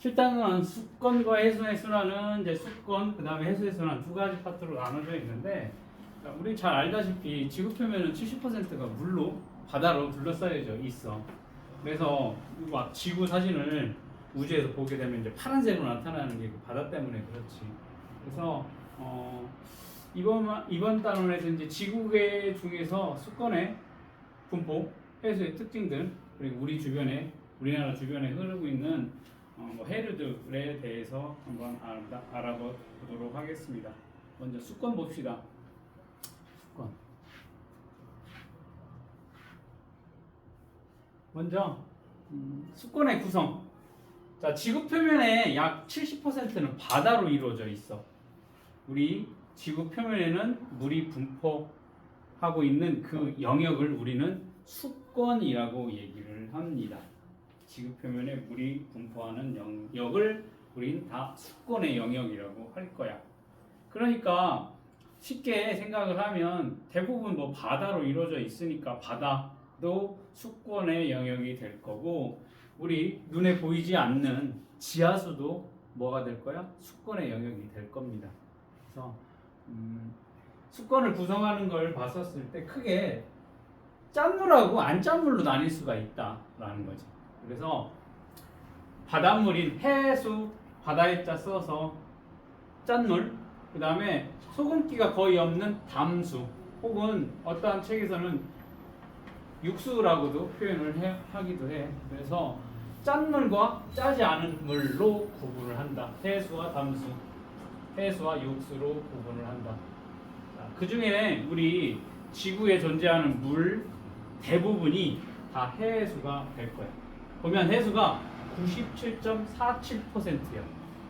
실당은 수권과 해수의 순환은 이제 수권 그다음에 해수의 순환 두 가지 파트로 나눠져 있는데 우리 잘 알다시피 지구 표면은 70%가 물로 바다로 둘러싸여져 있어. 그래서 막 지구 사진을 우주에서 보게 되면 이제 파란색으로 나타나는 게 그 바다 때문에 그렇지. 그래서 이번 단원에서 이제 지구계 중에서 수권의 분포, 해수의 특징들 그리고 우리나라 주변에 흐르고 있는 해류들에 대해서 한번 알아보도록 하겠습니다. 먼저 수권 봅시다. 수권. 먼저 수권의 구성. 자, 지구 표면의 약 70%는 바다로 이루어져 있어. 우리 지구 표면에는 물이 분포하고 있는 그 영역을 우리는 수권이라고 얘기를 합니다. 지구 표면에 물이 분포하는 영역을 우린 다 수권의 영역이라고 할 거야. 그러니까 쉽게 생각을 하면 대부분 뭐 바다로 이루어져 있으니까 바다도 수권의 영역이 될 거고 우리 눈에 보이지 않는 지하수도 뭐가 될 거야? 수권의 영역이 될 겁니다. 그래서 수권을 구성하는 걸 봤었을 때 크게 짠물하고 안 짠물로 나뉠 수가 있다라는 거지. 그래서 바닷물인 해수, 바다에 짜 써서 짠물, 그 다음에 소금기가 거의 없는 담수, 혹은 어떠한 책에서는 육수라고도 표현을 하기도 해. 그래서 짠물과 짜지 않은 물로 구분을 한다. 해수와 담수, 해수와 육수로 구분을 한다. 그 중에 우리 지구에 존재하는 물 대부분이 다 해수가 될 거야. 보면 해수가 97.47%야.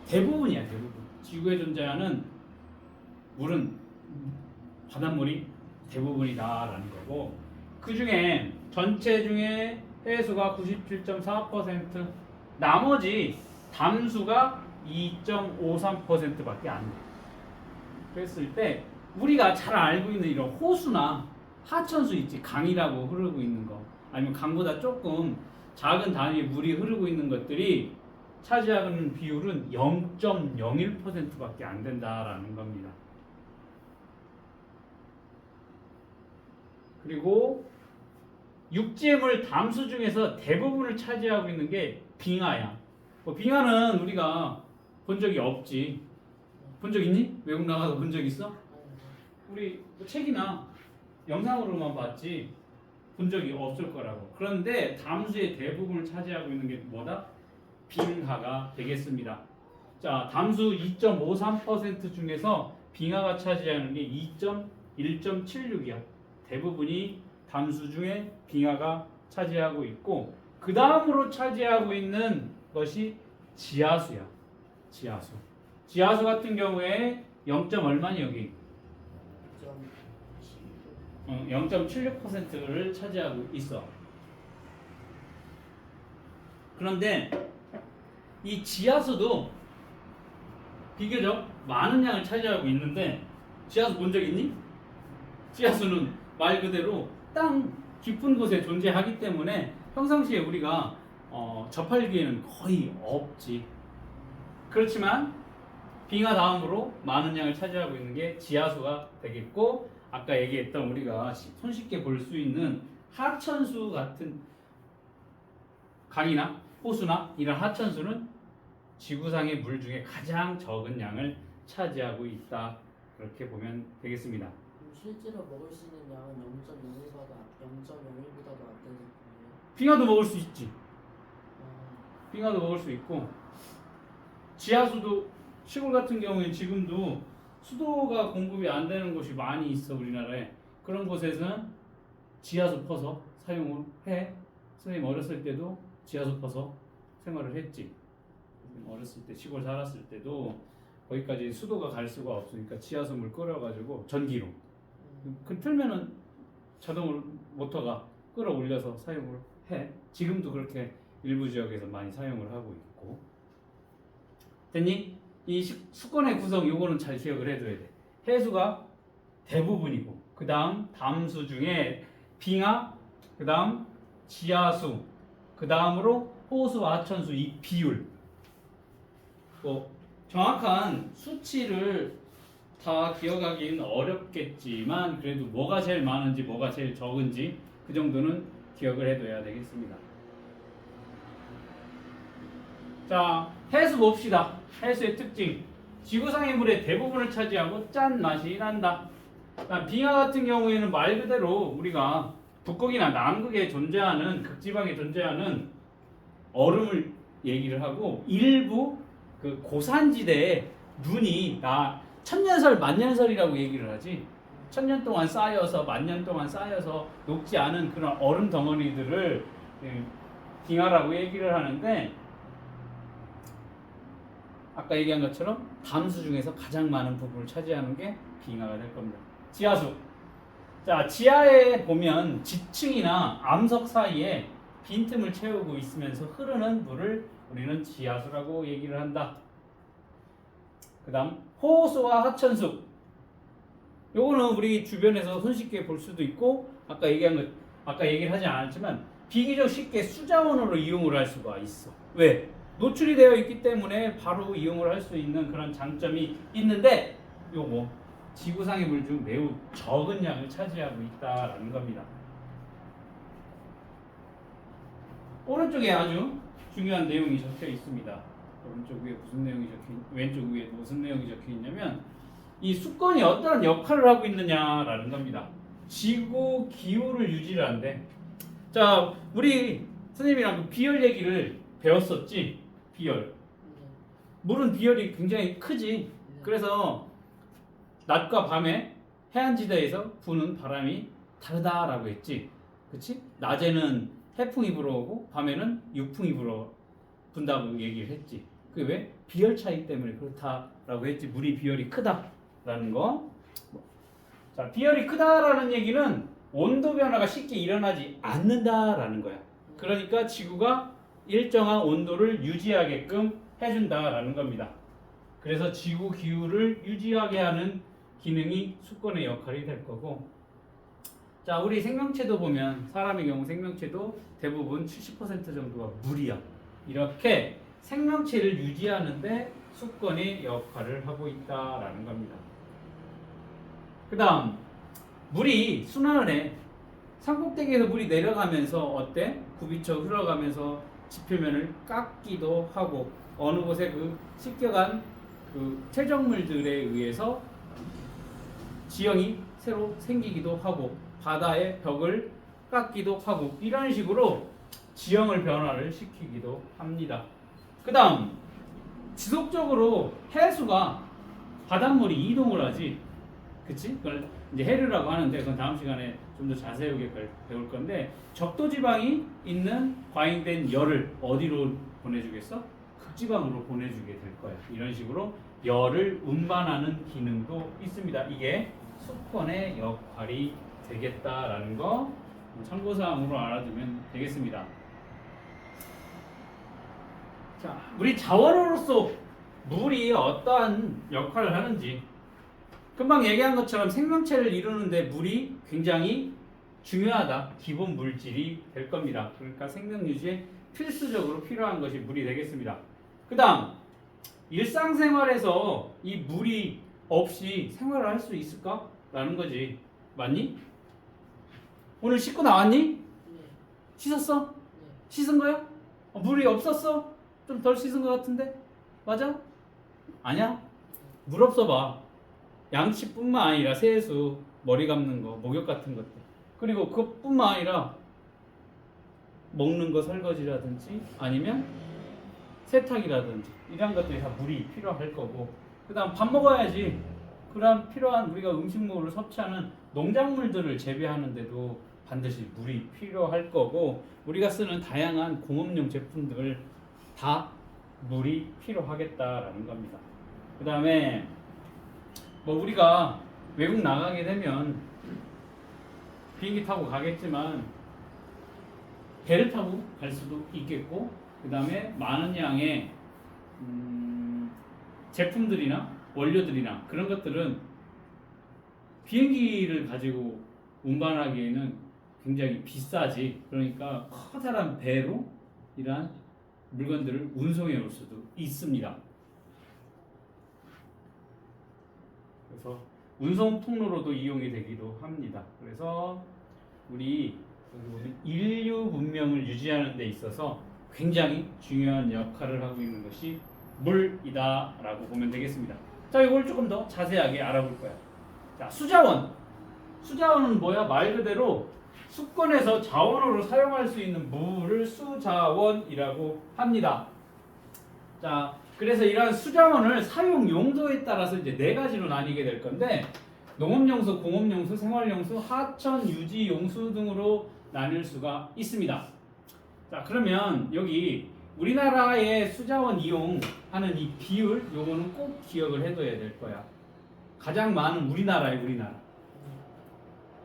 대부분이야, 대부분. 지구에 존재하는 물은 바닷물이 대부분이다라는 거고, 그 중에 전체 중에 해수가 97.4%, 나머지 담수가 2.53%밖에 안 돼. 그랬을 때 우리가 잘 알고 있는 이런 호수나 하천수 있지, 강이라고 흐르고 있는 거, 아니면 강보다 조금 작은 단위의 물이 흐르고 있는 것들이 차지하는 비율은 0.01%밖에 안 된다라는 겁니다. 그리고 육지의 물 담수 중에서 대부분을 차지하고 있는 게 빙하야. 빙하는 우리가 본 적이 없지. 본 적 있니? 외국 나가서 본 적 있어? 우리 책이나 영상으로만 봤지 본 적이 없을 거라고. 그런데 담수의 대부분을 차지하고 있는 게 뭐다? 빙하가 되겠습니다. 자, 담수 2.53% 중에서 빙하가 차지하는 게 1.76이야. 대부분이 담수 중에 빙하가 차지하고 있고, 그 다음으로 차지하고 있는 것이 지하수야. 지하수. 지하수 같은 경우에 0. 얼마니 여기? 0.76%를 차지하고 있어. 그런데 이 지하수도 비교적 많은 양을 차지하고 있는데, 지하수 본 적 있니? 지하수는 말 그대로 땅 깊은 곳에 존재하기 때문에 평상시에 우리가 접할 기회는 거의 없지. 그렇지만 빙하 다음으로 많은 양을 차지하고 있는 게 지하수가 되겠고, 아까 얘기했던 우리가 손쉽게 볼 수 있는 하천수 같은 강이나 호수나 이런 하천수는 지구상의 물 중에 가장 적은 양을 차지하고 있다. 그렇게 보면 되겠습니다. 실제로 먹을 수 있는 양은 0.01보다도 안 되는 거예요. 빙하도 먹을 수 있지. 빙하도 먹을 수 있고, 지하수도 시골 같은 경우에 지금도 수도가 공급이 안 되는 곳이 많이 있어, 우리나라에. 그런 곳에서는 지하수 퍼서 사용을 해. 선생님 어렸을 때도 지하수 퍼서 생활을 했지. 어렸을 때 시골 살았을 때도 거기까지 수도가 갈 수가 없으니까 지하수 물 끓여가지고 전기로 그 틀면은 자동으로 모터가 끌어올려서 사용을 해. 지금도 그렇게 일부 지역에서 많이 사용을 하고 있고. 됐니? 이 수권의 구성 요거는 잘 기억을 해둬야 돼. 해수가 대부분이고, 그 다음 담수 중에 빙하, 그 다음 지하수, 그 다음으로 호수와 하천수 이 비율. 뭐 정확한 수치를 다 기억하기는 어렵겠지만 그래도 뭐가 제일 많은지 뭐가 제일 적은지 그 정도는 기억을 해둬야 되겠습니다. 자, 해수 봅시다. 해수의 특징. 지구상의 물의 대부분을 차지하고 짠 맛이 난다. 빙하 같은 경우에는 말 그대로 우리가 북극이나 남극에 존재하는 극지방에 존재하는 얼음을 얘기를 하고 일부 그 고산지대에 눈이 천년설 만년설이라고 얘기를 하지. 천년 동안 쌓여서 만년 동안 쌓여서 녹지 않은 그런 얼음 덩어리들을 빙하라고 얘기를 하는데 아까 얘기한 것처럼 담수 중에서 가장 많은 부분을 차지하는 게 빙하가 될 겁니다. 지하수. 자, 지하에 보면 지층이나 암석 사이에 빈틈을 채우고 있으면서 흐르는 물을 우리는 지하수라고 얘기를 한다. 그 다음 호수와 하천수. 요거는 우리 주변에서 손쉽게 볼 수도 있고 아까 얘기를 하지 않았지만 비교적 쉽게 수자원으로 이용을 할 수가 있어. 왜? 노출이 되어 있기 때문에 바로 이용을 할 수 있는 그런 장점이 있는데 요거 지구상의 물 중 매우 적은 양을 차지하고 있다라는 겁니다. 오른쪽에 아주 중요한 내용이 적혀 있습니다. 오른쪽 위에 무슨 내용이 왼쪽 위에 무슨 내용이 적혀 있냐면 이 수건이 어떠한 역할을 하고 있느냐라는 겁니다. 지구 기후를 유지를 한대. 자, 우리 선생님이랑 그 비열 얘기를 배웠었지. 비열. 물은 비열이 굉장히 크지. 그래서 낮과 밤에 해안지대에서 부는 바람이 다르다라고 했지. 그치? 낮에는 해풍이 불어오고 밤에는 육풍이 분다고 얘기를 했지. 그게 왜? 비열 차이 때문에 그렇다라고 했지. 물이 비열이 크다라는 거. 자, 비열이 크다라는 얘기는 온도 변화가 쉽게 일어나지 않는다라는 거야. 그러니까 지구가 일정한 온도를 유지하게끔 해준다라는 겁니다. 그래서 지구 기후를 유지하게 하는 기능이 수건의 역할이 될 거고, 자, 우리 생명체도 보면 사람의 경우 생명체도 대부분 70% 정도가 물이야. 이렇게 생명체를 유지하는데 수건의 역할을 하고 있다라는 겁니다. 그 다음 물이 순환을 해. 산꼭대기에서 물이 내려가면서 어때? 굽이쳐 흘러가면서 지표면을 깎기도 하고 어느 곳에 그 습격한 그 퇴적물들에 의해서 지형이 새로 생기기도 하고 바다의 벽을 깎기도 하고 이런 식으로 지형을 변화를 시키기도 합니다. 그 다음 지속적으로 해수가 바닷물이 이동을 하지. 그치? 그걸 이제 해류라고 하는데 그건 다음 시간에 좀 더 자세하게 배울 건데 적도 지방이 있는 과잉된 열을 어디로 보내주겠어? 극지방으로 보내주게 될 거야. 이런 식으로 열을 운반하는 기능도 있습니다. 이게 수건의 역할이 되겠다라는 거 참고사항으로 알아두면 되겠습니다. 자, 우리 자원으로서 물이 어떠한 역할을 하는지 금방 얘기한 것처럼 생명체를 이루는데 물이 굉장히 중요하다. 기본 물질이 될 겁니다. 그러니까 생명 유지에 필수적으로 필요한 것이 물이 되겠습니다. 그 다음 일상생활에서 이 물이 없이 생활을 할 수 있을까? 라는 거지. 맞니? 오늘 씻고 나왔니? 네. 씻었어? 네. 씻은 거야? 물이 없었어? 좀 덜 씻은 것 같은데? 맞아? 아니야? 물 없어 봐. 양치뿐만 아니라 세수, 머리 감는 거, 목욕 같은 것들. 그리고 그것뿐만 아니라 먹는 거 설거지라든지 아니면 세탁이라든지 이런 것들이 다 물이 필요할 거고 그 다음 밥 먹어야지. 그런 필요한 우리가 음식물을 섭취하는 농작물들을 재배하는데도 반드시 물이 필요할 거고 우리가 쓰는 다양한 공업용 제품들 다 물이 필요하겠다라는 겁니다. 그 다음에 뭐 우리가 외국 나가게 되면 비행기 타고 가겠지만 배를 타고 갈 수도 있겠고 그 다음에 많은 양의 제품들이나 원료들이나 그런 것들은 비행기를 가지고 운반하기에는 굉장히 비싸지. 그러니까 커다란 배로 이러한 물건들을 운송해 올 수도 있습니다. 그래서 운송 통로로도 이용이 되기도 합니다. 그래서 우리 여기 보면 인류 문명을 유지하는 데 있어서 굉장히 중요한 역할을 하고 있는 것이 물이다라고 보면 되겠습니다. 자, 이걸 조금 더 자세하게 알아볼 거야. 자, 수자원. 수자원은 뭐야? 말 그대로 수권에서 자원으로 사용할 수 있는 물을 수자원이라고 합니다. 자, 그래서 이러한 수자원을 사용 용도에 따라서 이제 네 가지로 나뉘게 될 건데 농업용수, 공업용수, 생활용수, 하천, 유지용수 등으로 나뉠 수가 있습니다. 자, 그러면 여기 우리나라의 수자원 이용하는 이 비율 요거는 꼭 기억을 해둬야 될 거야. 가장 많은 우리나라.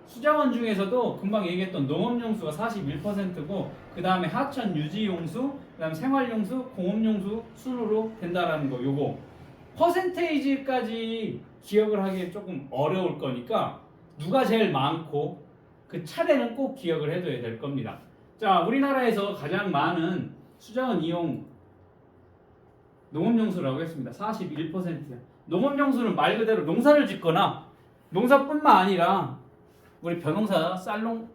수자원 중에서도 금방 얘기했던 농업용수가 41%고 그 다음에 하천 유지용수, 그 다음에 생활용수, 공업용수 순으로 된다라는 거 요거 퍼센테이지까지 기억을 하기 조금 어려울 거니까 누가 제일 많고 그 차례는 꼭 기억을 해둬야 될 겁니다. 자, 우리나라에서 가장 많은 수자원 이용 농업용수라고 했습니다. 41%야. 농업용수는 말 그대로 농사를 짓거나 농사뿐만 아니라 우리 벼농사,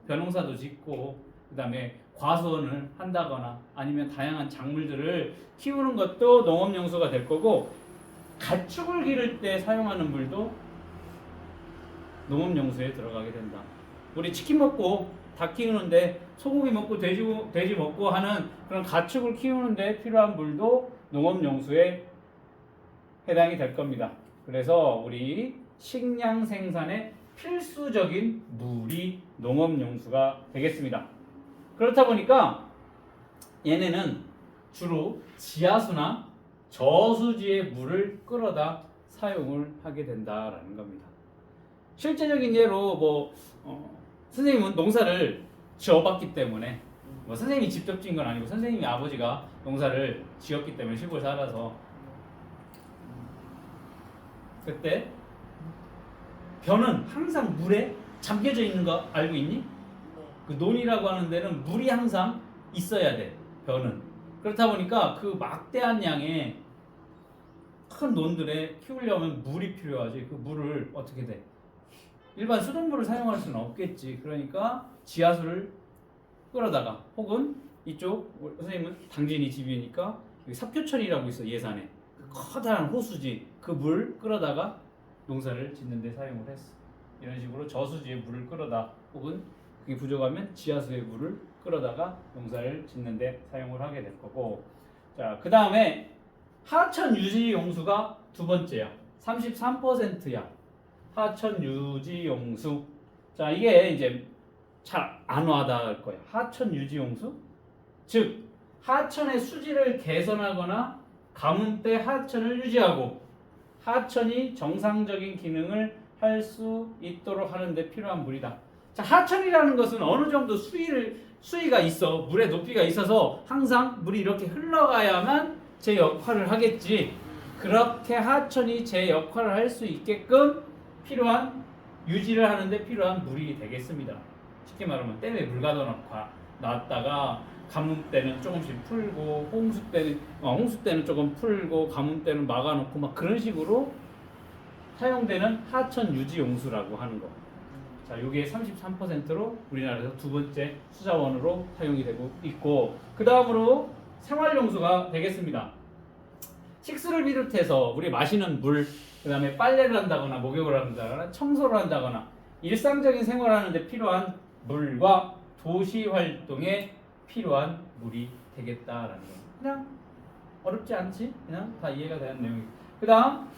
벼농사도 짓고 그 다음에 과수원을 한다거나 아니면 다양한 작물들을 키우는 것도 농업용수가 될 거고 가축을 기를 때 사용하는 물도 농업용수에 들어가게 된다. 우리 치킨 먹고 닭 키우는데 소고기 먹고 돼지 먹고 하는 그런 가축을 키우는데 필요한 물도 농업용수에 해당이 될 겁니다. 그래서 우리 식량 생산에 필수적인 물이 농업용수가 되겠습니다. 그렇다 보니까 얘네는 주로 지하수나 저수지의 물을 끌어다 사용을 하게 된다라는 겁니다. 실제적인 예로 선생님은 농사를 지어봤기 때문에 선생님이 직접 지은 건 아니고 선생님이 아버지가 농사를 지었기 때문에 시골 살아서 그때 벼는 항상 물에 잠겨져 있는 거 알고 있니? 그 논이라고 하는 데는 물이 항상 있어야 돼. 벼는. 그렇다 보니까 그 막대한 양의 큰 논들에 키우려면 물이 필요하지. 그 물을 어떻게 돼? 일반 수돗물을 사용할 수는 없겠지. 그러니까 지하수를 끌어다가 혹은 이쪽 선생님은 당진이 집이니까 여기 삽교천이라고 있어. 예산에 그 커다란 호수지 그 물 끌어다가 농사를 짓는 데 사용을 했어. 이런 식으로 저수지에 물을 끌어다 혹은 그게 부족하면 지하수의 물을 끌어다가 농사를 짓는 데 사용을 하게 될 거고. 자, 그 다음에 하천 유지 용수가 두 번째야. 33%야. 하천 유지 용수. 자, 이게 이제 잘 안 와닿을 거야. 하천 유지 용수? 즉 하천의 수질을 개선하거나 가뭄 때 하천을 유지하고 하천이 정상적인 기능을 할 수 있도록 하는 데 필요한 물이다. 자, 하천이라는 것은 어느 정도 수위가 있어. 물의 높이가 있어서 항상 물이 이렇게 흘러가야만 제 역할을 하겠지. 그렇게 하천이 제 역할을 할 수 있게끔 필요한 유지를 하는데 필요한 물이 되겠습니다. 쉽게 말하면 댐에 물 가둬놓고 놨다가 가뭄 때는 조금씩 풀고 홍수 때는 조금 풀고 가뭄 때는 막아놓고 막 그런 식으로 사용되는 하천 유지 용수라고 하는 거. 자, 이게 33%로 우리나라에서 두 번째 수자원으로 사용이 되고 있고, 그 다음으로 생활용수가 되겠습니다. 식수를 비롯해서 우리 마시는 물, 그 다음에 빨래를 한다거나 목욕을 한다거나 청소를 한다거나 일상적인 생활하는데 필요한 물과 도시 활동에 필요한 물이 되겠다라는 거. 그냥 어렵지 않지? 그냥 다 이해가 되는 내용이고. 그 다음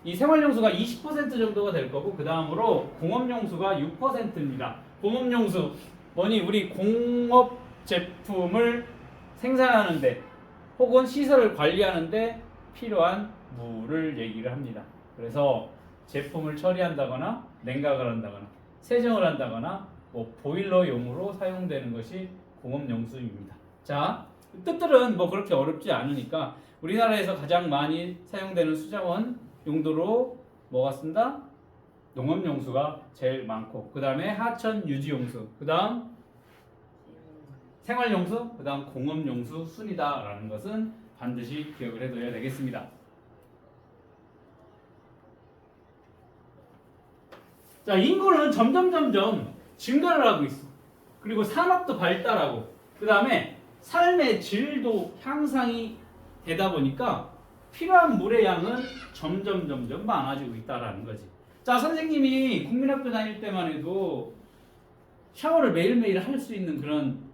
이 생활용수가 20% 정도가 될 거고, 그 다음으로 공업용수가 6%입니다. 공업용수 뭐니? 우리 공업 제품을 생산하는데 혹은 시설을 관리하는데 필요한 물을 얘기를 합니다. 그래서 제품을 처리한다거나 냉각을 한다거나 세정을 한다거나 보일러용으로 사용되는 것이 공업용수입니다. 자, 뜻들은 그렇게 어렵지 않으니까 우리나라에서 가장 많이 사용되는 수자원 용도로 뭐가 쓴다? 농업용수가 제일 많고, 그 다음에 하천 유지용수, 그 다음 생활용수, 그 다음 공업용수 순이다라는 것은 반드시 기억을 해둬야 되겠습니다. 자, 인구는 점점 증가를 하고 있어. 그리고 산업도 발달하고, 그 다음에 삶의 질도 향상이 되다 보니까 필요한 물의 양은 점점 많아지고 있다라는 거지. 자, 선생님이 국민학교 다닐 때만 해도 샤워를 매일매일 할 수 있는 그런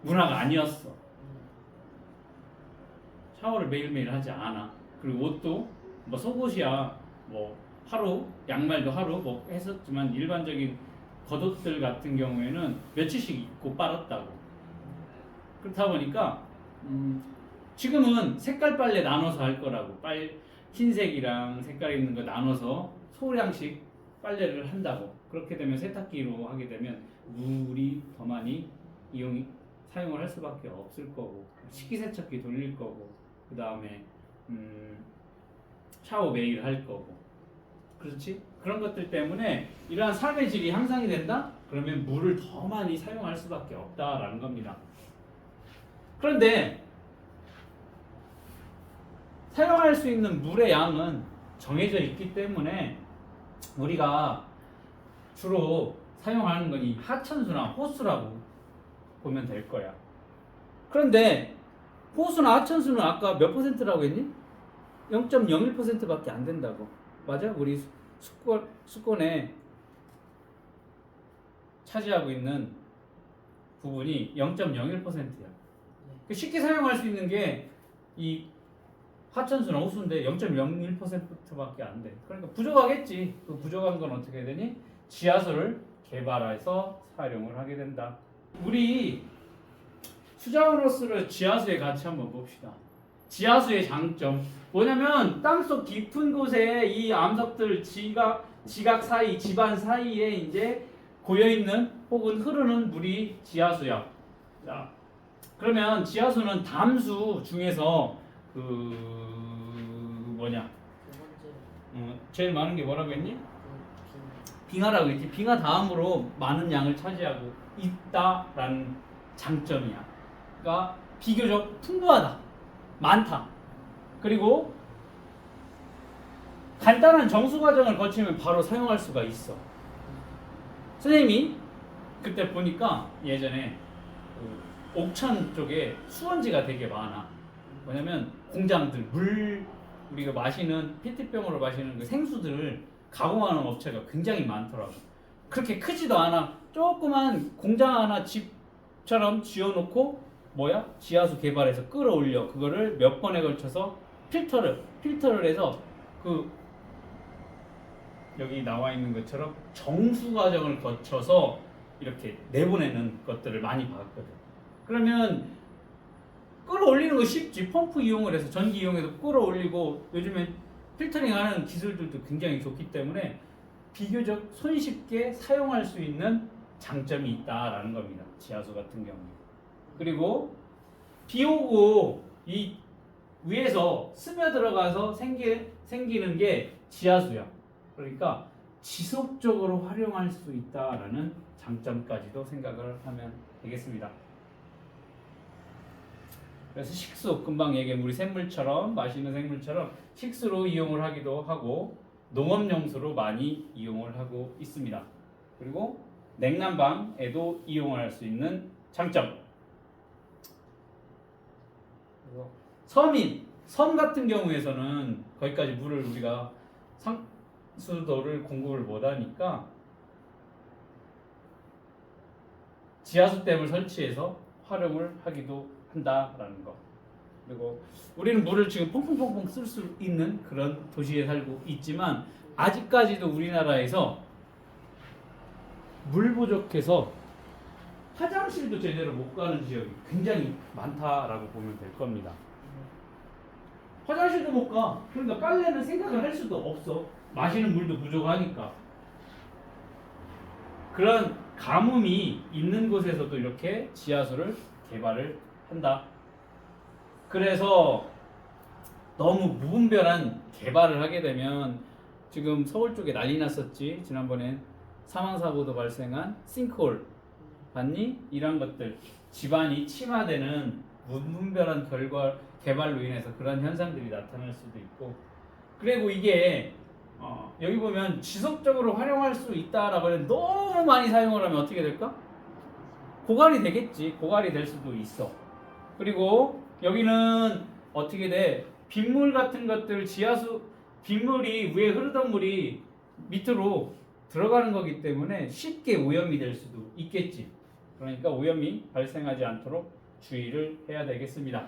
문화가 아니었어. 샤워를 매일매일 하지 않아. 그리고 옷도 뭐 속옷이야 뭐 하루, 양말도 하루 뭐 했었지만 일반적인 겉옷들 같은 경우에는 며칠씩 입고 빨았다고. 그렇다 보니까 지금은 색깔 빨래 나눠서 할 거라고. 흰색이랑 색깔 있는 거 나눠서 소량씩 빨래를 한다고. 그렇게 되면 세탁기로 하게 되면 물이 더 많이 사용을 할 수밖에 없을 거고, 식기세척기 돌릴 거고, 그 다음에 샤워 매일 할 거고. 그렇지? 그런 것들 때문에 이러한 삶의 질이 향상이 된다? 그러면 물을 더 많이 사용할 수밖에 없다라는 겁니다. 그런데 사용할 수 있는 물의 양은 정해져 있기 때문에 우리가 주로 사용하는 건 이 하천수나 호수라고 보면 될 거야. 그런데 호수나 하천수는 아까 몇 퍼센트라고 했니? 0.01%밖에 안 된다고. 맞아? 우리 수권에 차지하고 있는 부분이 0.01%야. 쉽게 사용할 수 있는 게 이 하천수나 호수인데 0.01%밖에 안 돼. 그러니까 부족하겠지. 그 부족한 건 어떻게 되니? 지하수를 개발해서 사용을 하게 된다. 우리 수자원으로서 지하수의 가치 한번 봅시다. 지하수의 장점 뭐냐면 땅속 깊은 곳에 이 암석들 지각 사이, 지반 사이에 이제 고여 있는 혹은 흐르는 물이 지하수야. 자, 그러면 지하수는 담수 중에서 제일 많은 게 뭐라고 했니? 빙하라고 했지. 빙하 다음으로 많은 양을 차지하고 있다라는 장점이야. 그러니까 비교적 풍부하다, 많다. 그리고 간단한 정수 과정을 거치면 바로 사용할 수가 있어. 선생님이 그때 보니까 예전에 옥천 쪽에 수원지가 되게 많아. 뭐냐면 공장들, 우리가 마시는 페트병으로 마시는 그 생수들을 가공하는 업체가 굉장히 많더라고. 그렇게 크지도 않아. 조그만 공장 하나 집처럼 지어놓고 지하수 개발해서 끌어올려. 그거를 몇 번에 걸쳐서 필터를 해서 여기 나와 있는 것처럼 정수 과정을 거쳐서 이렇게 내보내는 것들을 많이 봤거든. 그러면 끌어올리는 거 쉽지. 펌프 이용을 해서 전기 이용해서 끌어올리고, 요즘엔 필터링하는 기술들도 굉장히 좋기 때문에 비교적 손쉽게 사용할 수 있는 장점이 있다라는 겁니다. 지하수 같은 경우. 그리고 비 오고 이 위에서 스며들어가서 생기는 게 지하수야. 그러니까 지속적으로 활용할 수 있다라는 장점까지도 생각을 하면 되겠습니다. 그래서 식수, 금방 얘기한 우리 샘물처럼, 마시는 생물처럼 식수로 이용을 하기도 하고 농업용수로 많이 이용을 하고 있습니다. 그리고 냉난방에도 이용을 할 수 있는 장점. 섬 같은 경우에서는 거기까지 물을 우리가 상수도를 공급을 못하니까 지하수댐을 설치해서 활용을 하기도 한다라는 거. 그리고 우리는 물을 지금 퐁퐁퐁퐁 쓸 수 있는 그런 도시에 살고 있지만 아직까지도 우리나라에서 물 부족해서 화장실도 제대로 못 가는 지역이 굉장히 많다라고 보면 될 겁니다. 화장실도 못 가. 그러니까 빨래는 생각을 할 수도 없어. 마시는 물도 부족하니까. 그런 가뭄이 있는 곳에서도 이렇게 지하수를 개발을 한다. 그래서 너무 무분별한 개발을 하게 되면 지금 서울 쪽에 난리 났었지. 지난번엔 사망사고도 발생한 싱크홀 봤니? 이런 것들 집안이 침하되는 무분별한 개발로 인해서 그런 현상들이 나타날 수도 있고, 그리고 이게 여기 보면 지속적으로 활용할 수 있다라고 하면 너무 많이 사용을 하면 어떻게 될까? 고갈이 되겠지. 고갈이 될 수도 있어. 그리고 여기는 어떻게 돼? 빗물 같은 것들 빗물이 위에 흐르던 물이 밑으로 들어가는 거기 때문에 쉽게 오염이 될 수도 있겠지. 그러니까 오염이 발생하지 않도록 주의를 해야 되겠습니다.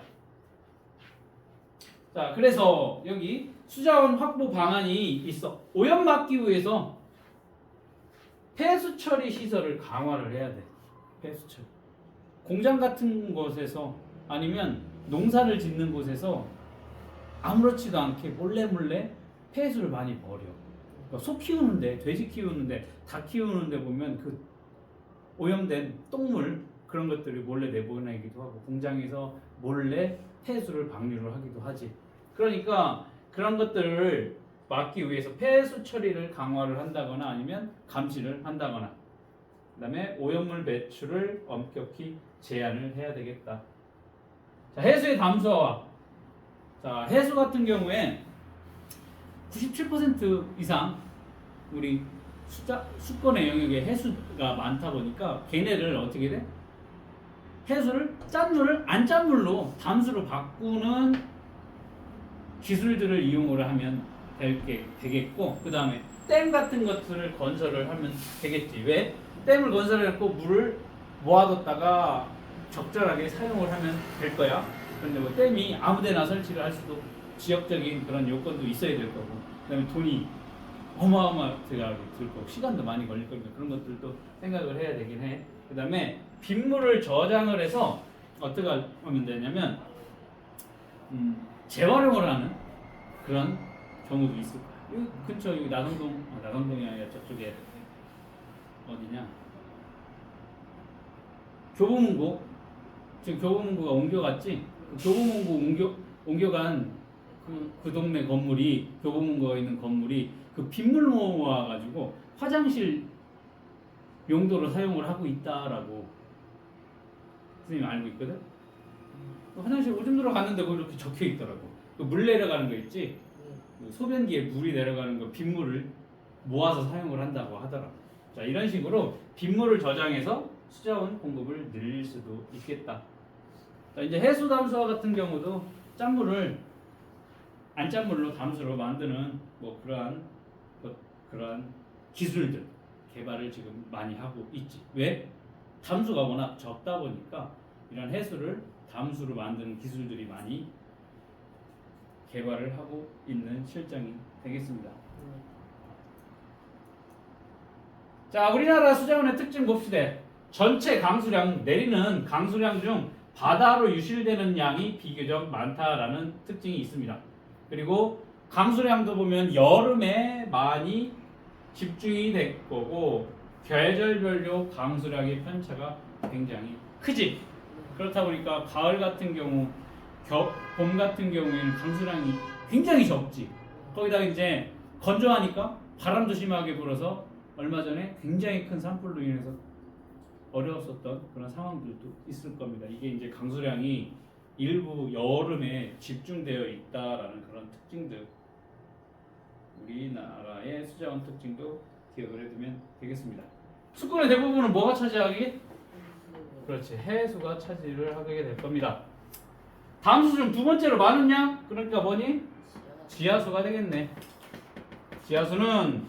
자, 그래서 여기 수자원 확보 방안이 있어. 오염 막기 위해서 폐수 처리 시설을 강화를 해야 돼. 폐수 처리. 공장 같은 곳에서 아니면 농사를 짓는 곳에서 아무렇지도 않게 몰래 폐수를 많이 버려. 그러니까 소 키우는데, 돼지 키우는데, 닭 키우는데 보면 그 오염된 똥물 그런 것들을 몰래 내보내기도 하고 공장에서 몰래 폐수를 방류를 하기도 하지. 그러니까 그런 것들을 막기 위해서 폐수 처리를 강화를 한다거나 아니면 감시를 한다거나 그다음에 오염물 배출을 엄격히 제한을 해야 되겠다. 자, 해수의 담수화와 자, 해수 같은 경우에 97% 이상 우리 수권의 영역에 해수가 많다 보니까 걔네를 어떻게 돼? 해수를 짠물을 안 짠물로 담수로 바꾸는 기술들을 이용을 하면 되겠고 그 다음에 댐 같은 것들을 건설을 하면 되겠지. 왜? 댐을 건설해갖고 물을 모아뒀다가 적절하게 사용을 하면 될 거야. 그런데 뭐 댐이 아무데나 설치를 할 수도 지역적인 그런 요건도 있어야 될 거고 그 다음에 돈이 어마어마하게 들 거고 시간도 많이 걸릴 거니까 그런 것들도 생각을 해야 되긴 해. 그 다음에 빗물을 저장을 해서 어떻게 하면 되냐면 재활용을 하는 그런 경우도 있을 거야. 여기 근처 여기 나성동이 아니라 저쪽에 어디냐? 교보문고 지금 교보문고가 옮겨갔지? 그 교보문고 옮겨간 그 동네 건물이 교보문고가 있는 건물이 그 빗물 모아가지고 화장실 용도로 사용을 하고 있다라고 선생님이 알고 있거든? 화장실 오줌 들어갔는데 거기 이렇게 적혀 있더라고. 그 물 내려가는 거 있지? 그 소변기에 물이 내려가는 거 빗물을 모아서 사용을 한다고 하더라고. 자, 이런 식으로 빗물을 저장해서 수자원 공급을 늘릴 수도 있겠다. 자, 이제 해수 담수화 같은 경우도 짠물을 안 짠물로 담수로 만드는 뭐 그러한 기술들 개발을 지금 많이 하고 있지. 왜? 담수가 워낙 적다 보니까 이런 해수를 담수로 만드는 기술들이 많이 개발을 하고 있는 실정이 되겠습니다. 자, 우리나라 수자원의 특징 봅시다. 전체 강수량, 내리는 강수량 중 바다로 유실되는 양이 비교적 많다라는 특징이 있습니다. 그리고 강수량도 보면 여름에 많이 집중이 될 거고 계절별로 강수량의 편차가 굉장히 크지. 그렇다 보니까 가을 같은 경우, 봄 같은 경우에는 강수량이 굉장히 적지. 거기다 이제 건조하니까 바람도 심하게 불어서 얼마 전에 굉장히 큰 산불로 인해서 어려웠었던 그런 상황들도 있을 겁니다. 이게 이제 강수량이 일부 여름에 집중되어 있다라는 그런 특징들, 우리나라의 수자원 특징도 기억을 해두면 되겠습니다. 수권의 대부분은 뭐가 차지하게? 그렇지, 해수가 차지를 하게 될 겁니다. 담수 중 두 번째로 많은 양, 그러니까 뭐니? 지하수가 되겠네. 지하수는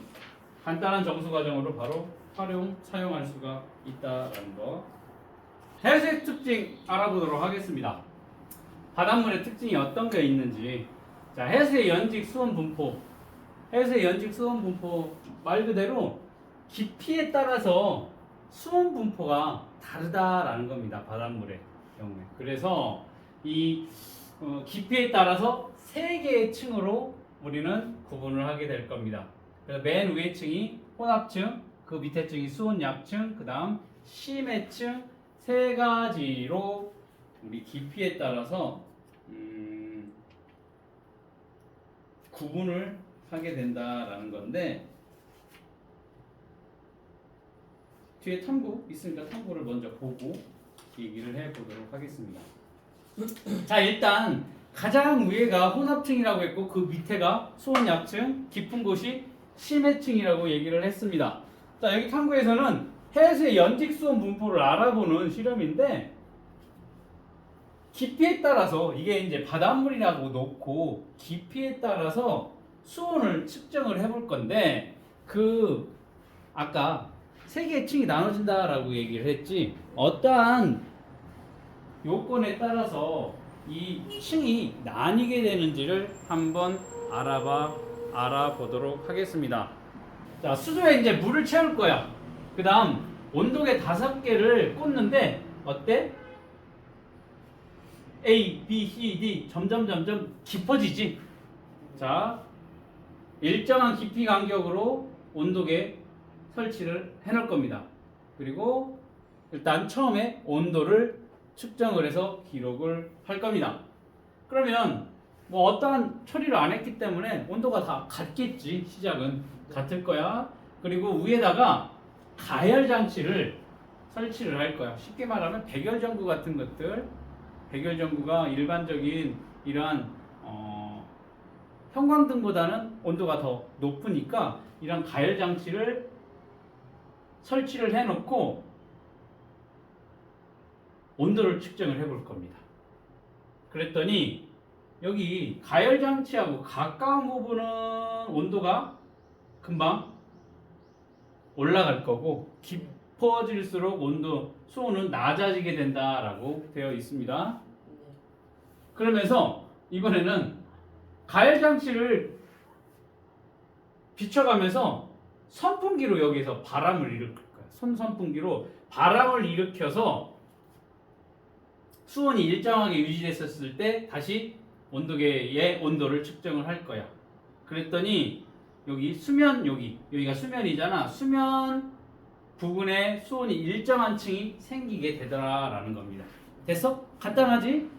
간단한 정수 과정으로 바로 사용할 수가 있다라는 거. 해수의 특징 알아보도록 하겠습니다. 바닷물의 특징이 어떤 게 있는지. 자, 해수의 연직 수온 분포. 해수의 연직 수온 분포 말 그대로 깊이에 따라서 수온 분포가 다르다라는 겁니다. 바닷물의 경우에. 그래서 이 깊이에 따라서 세 개의 층으로 우리는 구분을 하게 될 겁니다. 그래서 맨 위에 층이 혼합층, 그 밑에 층이 수온 약층, 그 다음 심해층 세 가지로 우리 깊이에 따라서 구분을 하게 된다라는 건데 뒤에 탐구 있으니까 탐구를 먼저 보고 얘기를 해보도록 하겠습니다. 자, 일단 가장 위에가 혼합층이라고 했고 그 밑에가 수온 약층, 깊은 곳이 심해층이라고 얘기를 했습니다. 자, 여기 탐구에서는 해수의 연직 수온 분포를 알아보는 실험인데 깊이에 따라서 이게 이제 바닷물이라고 놓고 깊이에 따라서 수온을 측정을 해볼 건데 그 아까 세 개의 층이 나눠진다라고 얘기를 했지 어떠한 요건에 따라서 이 층이 나뉘게 되는지를 한번 알아보도록 하겠습니다. 자, 수조에 이제 물을 채울 거야. 그 다음 온도계 5개를 꽂는데 어때? A, B, C, D 점점 깊어지지. 자, 일정한 깊이 간격으로 온도계 설치를 해놓을 겁니다. 그리고 일단 처음에 온도를 측정을 해서 기록을 할 겁니다. 그러면 뭐 어떠한 처리를 안 했기 때문에 온도가 다 같겠지. 시작은 같을 거야. 그리고 위에다가 가열 장치를 설치를 할 거야. 쉽게 말하면 백열전구 같은 것들. 백열전구가 일반적인 이러한 형광등보다는 온도가 더 높으니까 이런 가열 장치를 설치를 해놓고 온도를 측정을 해볼 겁니다. 그랬더니 여기 가열 장치하고 가까운 부분은 온도가 금방 올라갈 거고 깊어질수록 수온은 낮아지게 된다라고 되어 있습니다. 그러면서 이번에는 가열 장치를 비춰가면서 선풍기로 여기서 바람을 일으킬 거예요. 선풍기로 바람을 일으켜서 수온이 일정하게 유지됐었을 때 다시 온도계의 온도를 측정을 할 거야. 그랬더니 여기 수면 여기가 수면이잖아. 수면 부분에 수온이 일정한 층이 생기게 되더라라는 겁니다. 됐어? 간단하지?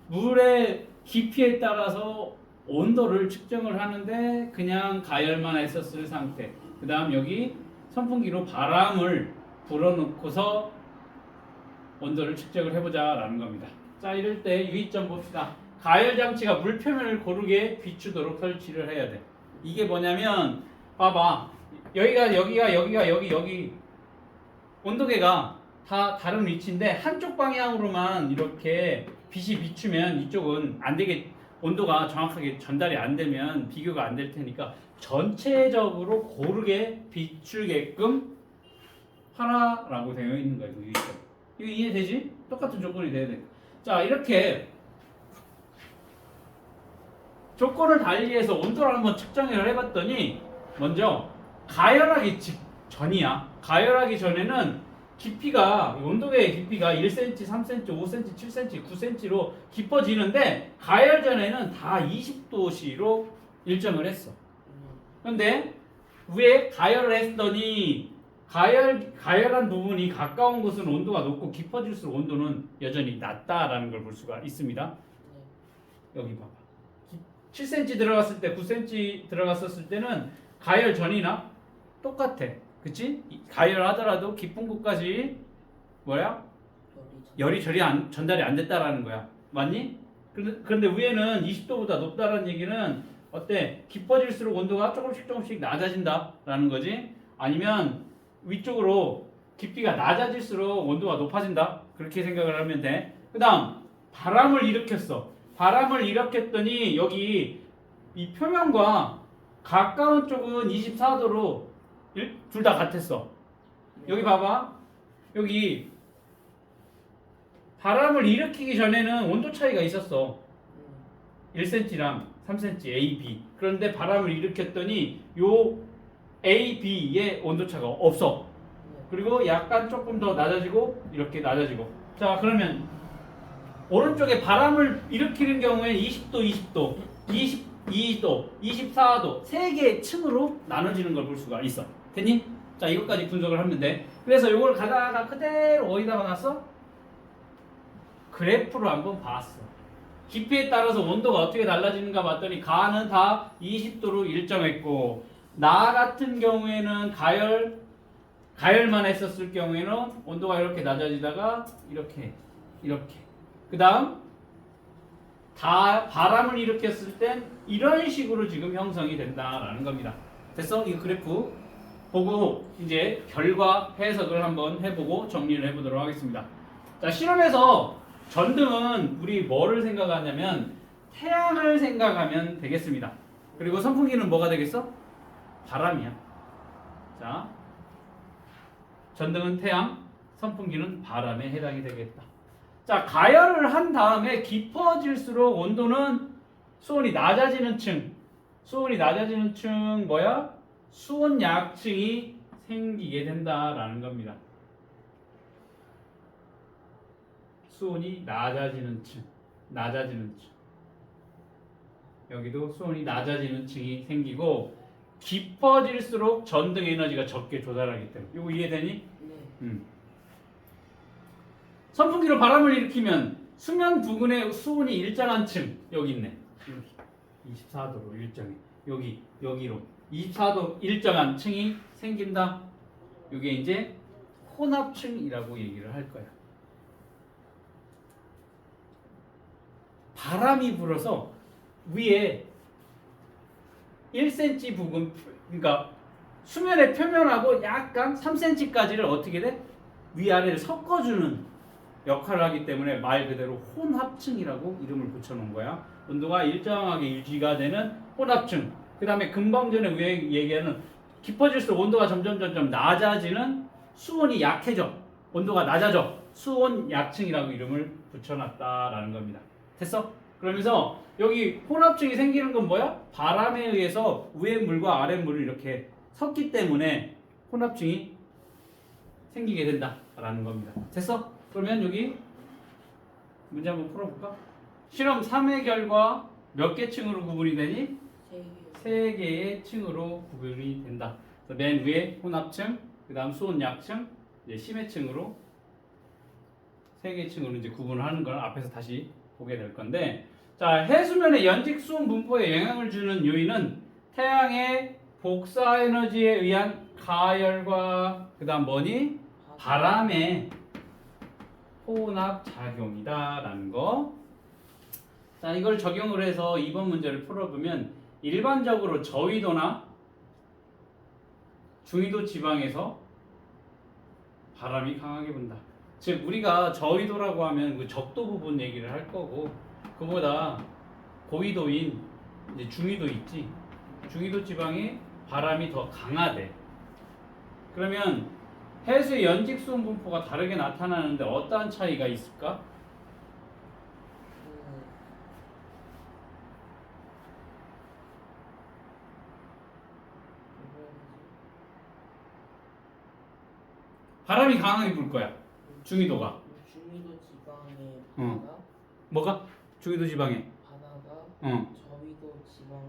물의 깊이에 따라서 온도를 측정을 하는데 그냥 가열만 했었을 상태. 그 다음 여기 선풍기로 바람을 불어넣고서 온도를 측정을 해보자 라는 겁니다. 자, 이럴 때 유의점 봅시다. 가열 장치가 물 표면을 고르게 비추도록 설치를 해야 돼. 이게 뭐냐면 봐봐. 여기 온도계가 다 다른 위치인데 한쪽 방향으로만 이렇게 빛이 비추면 이쪽은 안 되게 온도가 정확하게 전달이 안 되면 비교가 안 될 테니까 전체적으로 고르게 비추게끔 하라라고 되어 있는 거예요. 이거 이해되지? 똑같은 조건이 돼야 돼. 자, 이렇게 조건을 달리해서 온도를 한번 측정을 해봤더니 먼저 가열하기 전이야. 가열하기 전에는 온도계의 깊이가 1cm, 3cm, 5cm, 7cm, 9cm로 깊어지는데 가열 전에는 다 20도씨로 일정을 했어. 그런데 위에 가열을 했더니 가열한 부분이 가까운 곳은 온도가 높고 깊어질수록 온도는 여전히 낮다라는 걸 볼 수가 있습니다. 여기 봐봐. 7cm 들어갔을 때 9cm 들어갔었을 때는 가열 전이나 똑같아. 그치? 가열하더라도 깊은 곳까지 열이 전달이 안 됐다라는 거야. 맞니? 그런데 위에는 20도보다 높다라는 얘기는 어때? 깊어질수록 온도가 조금씩 낮아진다라는 거지. 아니면 위쪽으로 깊이가 낮아질수록 온도가 높아진다. 그렇게 생각을 하면 돼. 그 다음 바람을 일으켰어. 바람을 일으켰더니 여기 이 표면과 가까운 쪽은 24도로 둘 다 같았어. 여기 봐봐. 여기 바람을 일으키기 전에는 온도 차이가 있었어. 1cm랑 3cm A, B. 그런데 바람을 일으켰더니 요 A, B의 온도차가 없어. 그리고 약간 조금 더 낮아지고 이렇게 낮아지고. 자, 그러면 오른쪽에 바람을 일으키는 경우에 20도, 22도, 24도 세 개의 층으로 나눠지는 걸 볼 수가 있어. 됐니? 자, 이것까지 분석을 하면 돼. 그래서 이걸 가다가 그대로 어디다가 놨어? 그래프로 한번 봤어. 깊이에 따라서 온도가 어떻게 달라지는가 봤더니 가는 다 20도로 일정했고 나 같은 경우에는 가열만 했었을 경우에는 온도가 이렇게 낮아지다가 이렇게 그 다음 다 바람을 일으켰을 땐 이런 식으로 지금 형성이 된다라는 겁니다. 됐어? 이 그래프 보고 이제 결과 해석을 한번 해보고 정리를 해보도록 하겠습니다. 자, 실험에서 전등은 우리 뭐를 생각하냐면 태양을 생각하면 되겠습니다. 그리고 선풍기는 뭐가 되겠어? 바람이야. 자, 전등은 태양, 선풍기는 바람에 해당이 되겠다. 자, 가열을 한 다음에 깊어질수록 온도는 수온이 낮아지는 층 뭐야? 수온 약층이 생기게 된다라는 겁니다. 수온이 낮아지는 층. 여기도 수온이 낮아지는 층이 생기고 깊어질수록 전등 에너지가 적게 조달하기 때문에. 이거 이해되니? 네. 선풍기로 바람을 일으키면 수면 부근의 수온이 일정한 층 여기 있네. 여기 24도로 일정해. 여기로 24도 일정한 층이 생긴다. 이게 이제 혼합층이라고 얘기를 할 거야. 바람이 불어서 위에 1cm 부근, 그러니까 수면의 표면하고 약간 3cm까지를 어떻게 돼? 위아래를 섞어주는 역할을 하기 때문에 말 그대로 혼합층이라고 이름을 붙여놓은 거야. 온도가 일정하게 유지가 되는 혼합층. 그 다음에 금방 전에 얘기하는 깊어질수록 온도가 점점 낮아지는 수온이 약해져. 온도가 낮아져. 수온 약층이라고 이름을 붙여놨다라는 겁니다. 됐어? 그러면서 여기 혼합층이 생기는 건 뭐야? 바람에 의해서 위에 물과 아래 물이 이렇게 섞기 때문에 혼합층이 생기게 된다라는 겁니다. 됐어? 그러면 여기 문제 한번 풀어볼까? 실험 3의 결과 몇 개 층으로 구분이 되니? 3개의 층으로 구분이 된다. 그래서 맨 위에 혼합층, 그 다음 수온 약층, 이제 심해층으로 3개 층으로 이제 구분을 하는 걸 앞에서 다시 보게 될 건데, 자, 해수면의 연직 수온 분포에 영향을 주는 요인은 태양의 복사 에너지에 의한 가열과 그 다음 뭐니? 바람의 혼합 작용이다라는 거. 자, 이걸 적용을 해서 이번 문제를 풀어보면 일반적으로 저위도나 중위도 지방에서 바람이 강하게 분다. 즉 우리가 저위도라고 하면 그 적도 부분 얘기를 할 거고, 그보다 고위도인 이제 중위도 있지. 중위도 지방에 바람이 더 강하대. 그러면 해수의 연직 수온 분포가 다르게 나타나는데 어떠한 차이가 있을까? 바람이 강하게 불 거야. 중위도가. 중위도 지방의 응. 바다가 뭐가? 중위도 지방에. 바다가 응. 저위도 지방의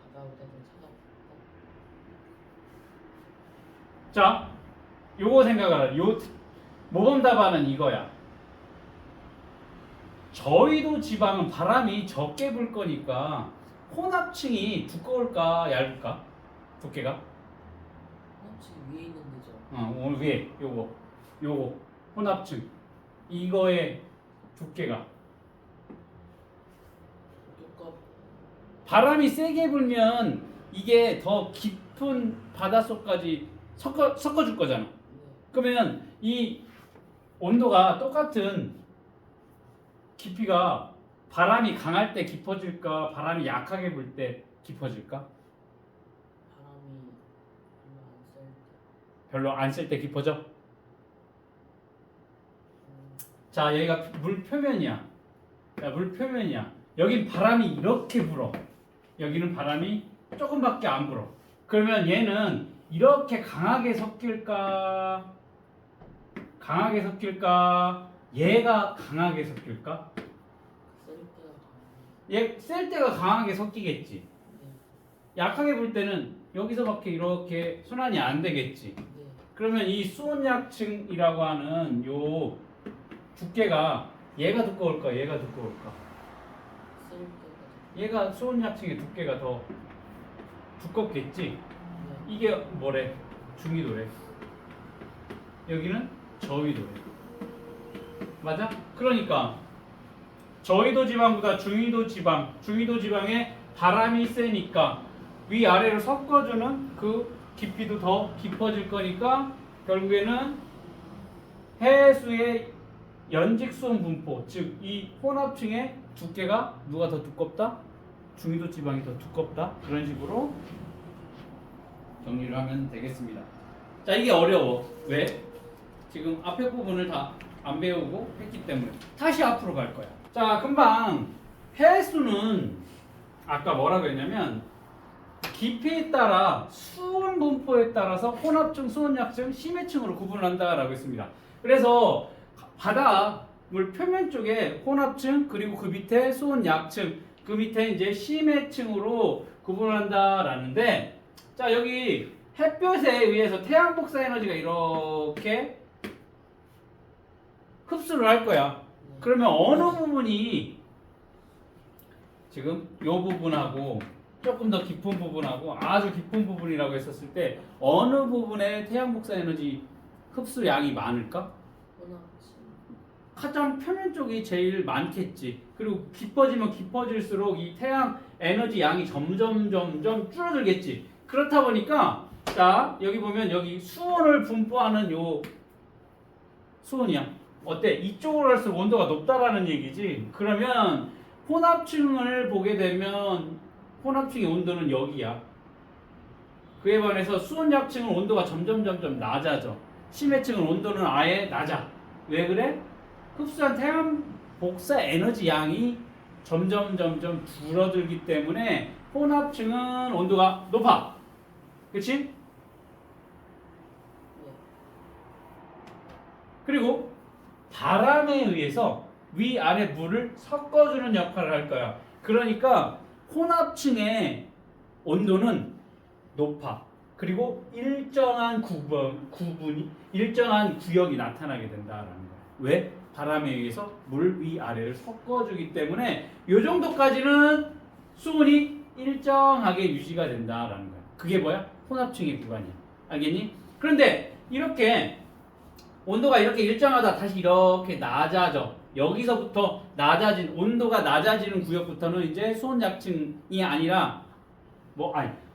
바다보다 더 차갑다. 자, 요거 생각하라. 요 모범 답안은 이거야. 저위도 지방은 바람이 적게 불 거니까 혼합층이 두꺼울까 얇을까? 두께가? 혹시 위에 있는 데죠? 오늘 위에 요거 혼합층 이거의 두께가 두껍. 바람이 세게 불면 이게 더 깊은 바닷속까지 섞어줄 거잖아. 네. 그러면 이 온도가 똑같은 깊이가 바람이 강할 때 깊어질까, 바람이 약하게 불 때 깊어질까? 바람이 별로 안 셀 때 깊어져? 자, 여기가 물 표면이야. 자, 물 표면이야. 여긴 바람이 이렇게 불어. 여기는 바람이 조금밖에 안 불어. 그러면 얘는 이렇게 강하게 섞일까? 강하게 섞일까? 얘가 강하게 섞일까? 셀 때가 얘 셀 때가 강하게 섞이겠지. 네. 약하게 불 때는 여기서밖에 이렇게 순환이 안 되겠지. 네. 그러면 이 수온약층이라고 하는 요 두께가 얘가 두꺼울까? 얘가 두꺼울까? 셀 때가 얘가 수온약층의 두께가 더 두껍겠지. 네. 이게 뭐래? 중위도래. 여기는 저위도래. 맞아? 그러니까 저위도 지방보다 중위도 지방에 바람이 세니까 위아래로 섞어주는 그 깊이도 더 깊어질 거니까 결국에는 해수의 연직수온 분포, 즉 이 혼합층의 두께가 누가 더 두껍다? 중위도 지방이 더 두껍다. 그런 식으로 정리를 하면 되겠습니다. 자, 이게 어려워. 왜? 지금 앞에 부분을 다 안 배우고 했기 때문에 다시 앞으로 갈 거야. 자, 금방 해수는 아까 뭐라고 했냐면 깊이에 따라 수온 분포에 따라서 혼합층, 수온약층, 심해층으로 구분한다라고 했습니다. 그래서 바닷물 표면 쪽에 혼합층 그리고 그 밑에 수온약층 그 밑에 이제 심해층으로 구분한다라는데 자 여기 햇볕에 의해서 태양 복사 에너지가 이렇게 흡수를 할 거야. 그러면 어느 부분이 지금 이 부분하고 조금 더 깊은 부분하고 아주 깊은 부분이라고 했었을 때 어느 부분에 태양 복사 에너지 흡수량이 많을까? 혼합층. 가장 표면 쪽이 제일 많겠지. 그리고 깊어지면 깊어질수록 이 태양 에너지 양이 점점 줄어들겠지. 그렇다 보니까 자 여기 보면 여기 수온을 분포하는 요 수온이야. 어때? 이쪽으로 갈수록 온도가 높다라는 얘기지. 그러면 혼합층을 보게 되면 혼합층의 온도는 여기야. 그에 반해서 수온약층은 온도가 점점 낮아져. 심해층은 온도는 아예 낮아. 왜 그래? 흡수한 태양 복사 에너지 양이 점점 줄어들기 때문에 혼합층은 온도가 높아. 그치? 네. 그리고 바람에 의해서 위아래 물을 섞어주는 역할을 할 거야. 그러니까 혼합층의 온도는 높아. 그리고 일정한 구분이 일정한 구역이 나타나게 된다라는 거야. 왜? 바람에 의해서 물 위아래를 섞어주기 때문에 이 정도까지는 수온이 일정하게 유지가 된다라는 거야. 그게 뭐야? 혼합층의 구간이야. 알겠니? 그런데 이렇게 온도가 이렇게 일정하다 다시 이렇게 낮아져. 여기서부터 온도가 낮아지는 구역부터는 이제 수온약층이 아니라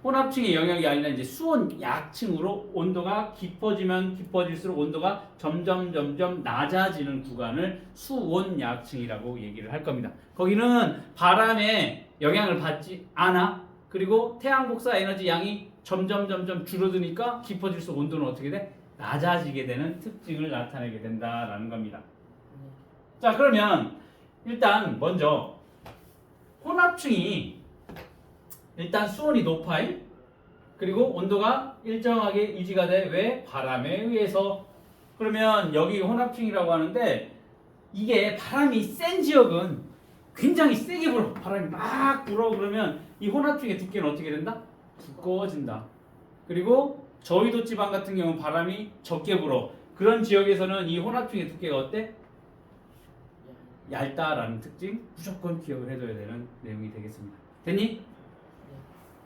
혼합층의 영역이 아니라 이제 수온약층으로 온도가 깊어지면 깊어질수록 온도가 점점 낮아지는 구간을 수온약층이라고 얘기를 할 겁니다. 거기는 바람에 영향을 받지 않아. 그리고 태양 복사 에너지 양이 점점 줄어드니까 깊어질수록 온도는 어떻게 돼? 낮아지게 되는 특징을 나타내게 된다라는 겁니다. 자, 그러면 일단 먼저 혼합층이 일단 수온이 높아. 그리고 온도가 일정하게 유지가 돼. 왜? 바람에 의해서. 그러면 여기 혼합층이라고 하는데 이게 바람이 센 지역은 굉장히 세게 불어. 바람이 막 불어. 그러면 이 혼합층의 두께는 어떻게 된다? 두꺼워진다. 그리고 저위도 지방 같은 경우는 바람이 적게 불어. 그런 지역에서는 이 혼합층의 두께가 어때? 얇다라는 특징 무조건 기억을 해둬야 되는 내용이 되겠습니다. 됐니?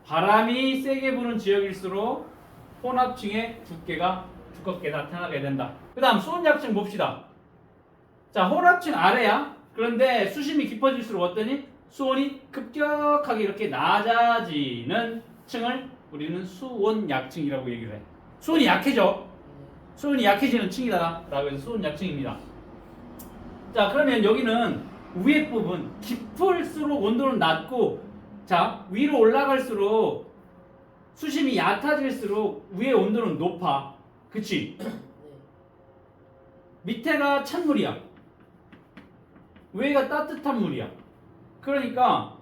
바람이 세게 부는 지역일수록 혼합층의 두께가 두껍게 나타나게 된다. 그 다음 수온약층 봅시다. 자, 혼합층 아래야. 그런데 수심이 깊어질수록 어떠니? 수온이 급격하게 이렇게 낮아지는 층을 우리는 수온약층이라고 얘기를 해. 수온이 약해져. 수온이 약해지는 층이다 라고 해서 수온약층입니다. 자, 그러면 여기는 위에 부분 깊을수록 온도는 낮고 자, 위로 올라갈수록 수심이 얕아질수록 위의 온도는 높아. 그치? 밑에가 찬물이야. 위에가 따뜻한 물이야. 그러니까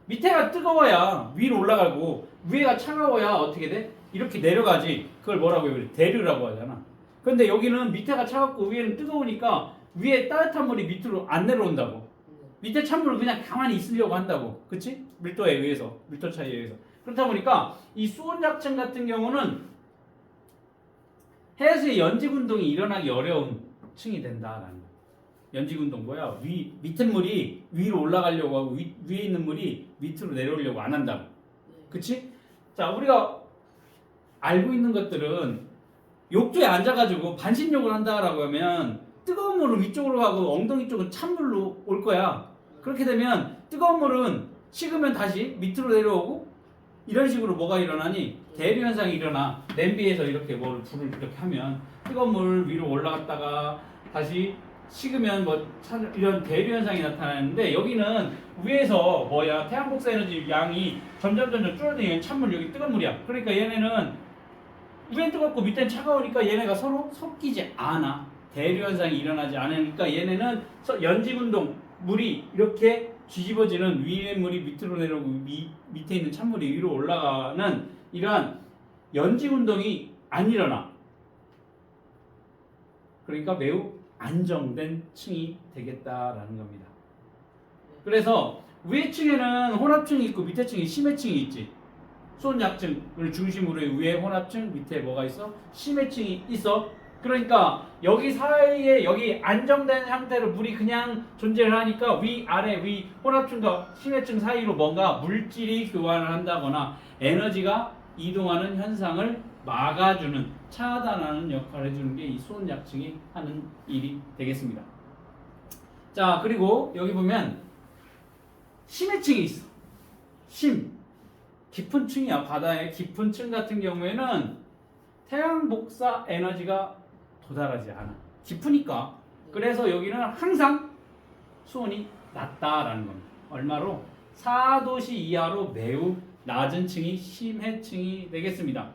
밑에가 뜨거워야 위로 올라가고 위에가 차가워야 어떻게 돼? 이렇게 내려가지. 그걸 뭐라고 해요? 대류라고 하잖아. 근데 여기는 밑에가 차갑고 위에는 뜨거우니까 위에 따뜻한 물이 밑으로 안 내려온다고. 밑에 찬물은 그냥 가만히 있으려고 한다고. 그치? 밀도에 의해서. 밀도 차이에 의해서. 그렇다 보니까 이 수온약층 같은 경우는 해수의 연직운동이 일어나기 어려운 층이 된다라는 거야. 연직운동 뭐야? 밑에 물이 위로 올라가려고 하고 위에 있는 물이 밑으로 내려오려고 안 한다고. 그치? 자, 우리가 알고 있는 것들은 욕조에 앉아가지고 반신욕을 한다라고 하면 뜨거운 물은 위쪽으로 가고 엉덩이 쪽은 찬물로 올 거야. 그렇게 되면 뜨거운 물은 식으면 다시 밑으로 내려오고 이런 식으로 뭐가 일어나니? 대류 현상이 일어나. 냄비에서 이렇게 뭐를 불을 이렇게 하면 뜨거운 물 위로 올라갔다가 다시 식으면 뭐 이런 대류 현상이 나타나는데, 여기는 위에서 뭐야 태양 복사 에너지 양이 점점 줄어들면 찬물, 여기 뜨거운 물이야. 그러니까 얘네는 위엔 뜨겁고 밑엔 차가우니까 얘네가 서로 섞이지 않아. 대류 현상이 일어나지 않으니까 얘네는 연직 운동, 물이 이렇게 뒤집어지는, 위에 물이 밑으로 내려오고 밑에 있는 찬물이 위로 올라가는 이러한 연직 운동이 안 일어나. 그러니까 매우 안정된 층이 되겠다라는 겁니다. 그래서 위에 층에는 혼합층이 있고 밑에 층이 심해층이 있지. 수온약층을 중심으로 위에 혼합층, 밑에 뭐가 있어? 심해층이 있어. 그러니까 여기 사이에, 여기 안정된 상태로 물이 그냥 존재를 하니까 위, 아래, 위 혼합층과 심해층 사이로 뭔가 물질이 교환을 한다거나 에너지가 이동하는 현상을 막아주는, 차단하는 역할을 해주는 게 이 수온약층이 하는 일이 되겠습니다. 자, 그리고 여기 보면 심해층이 있어. 깊은 층이야. 바다의 깊은 층 같은 경우에는 태양 복사 에너지가 도달하지 않아. 깊으니까. 그래서 여기는 항상 수온이 낮다라는 겁니다. 얼마로? 4도씨 이하로 매우 낮은 층이 심해층이 되겠습니다.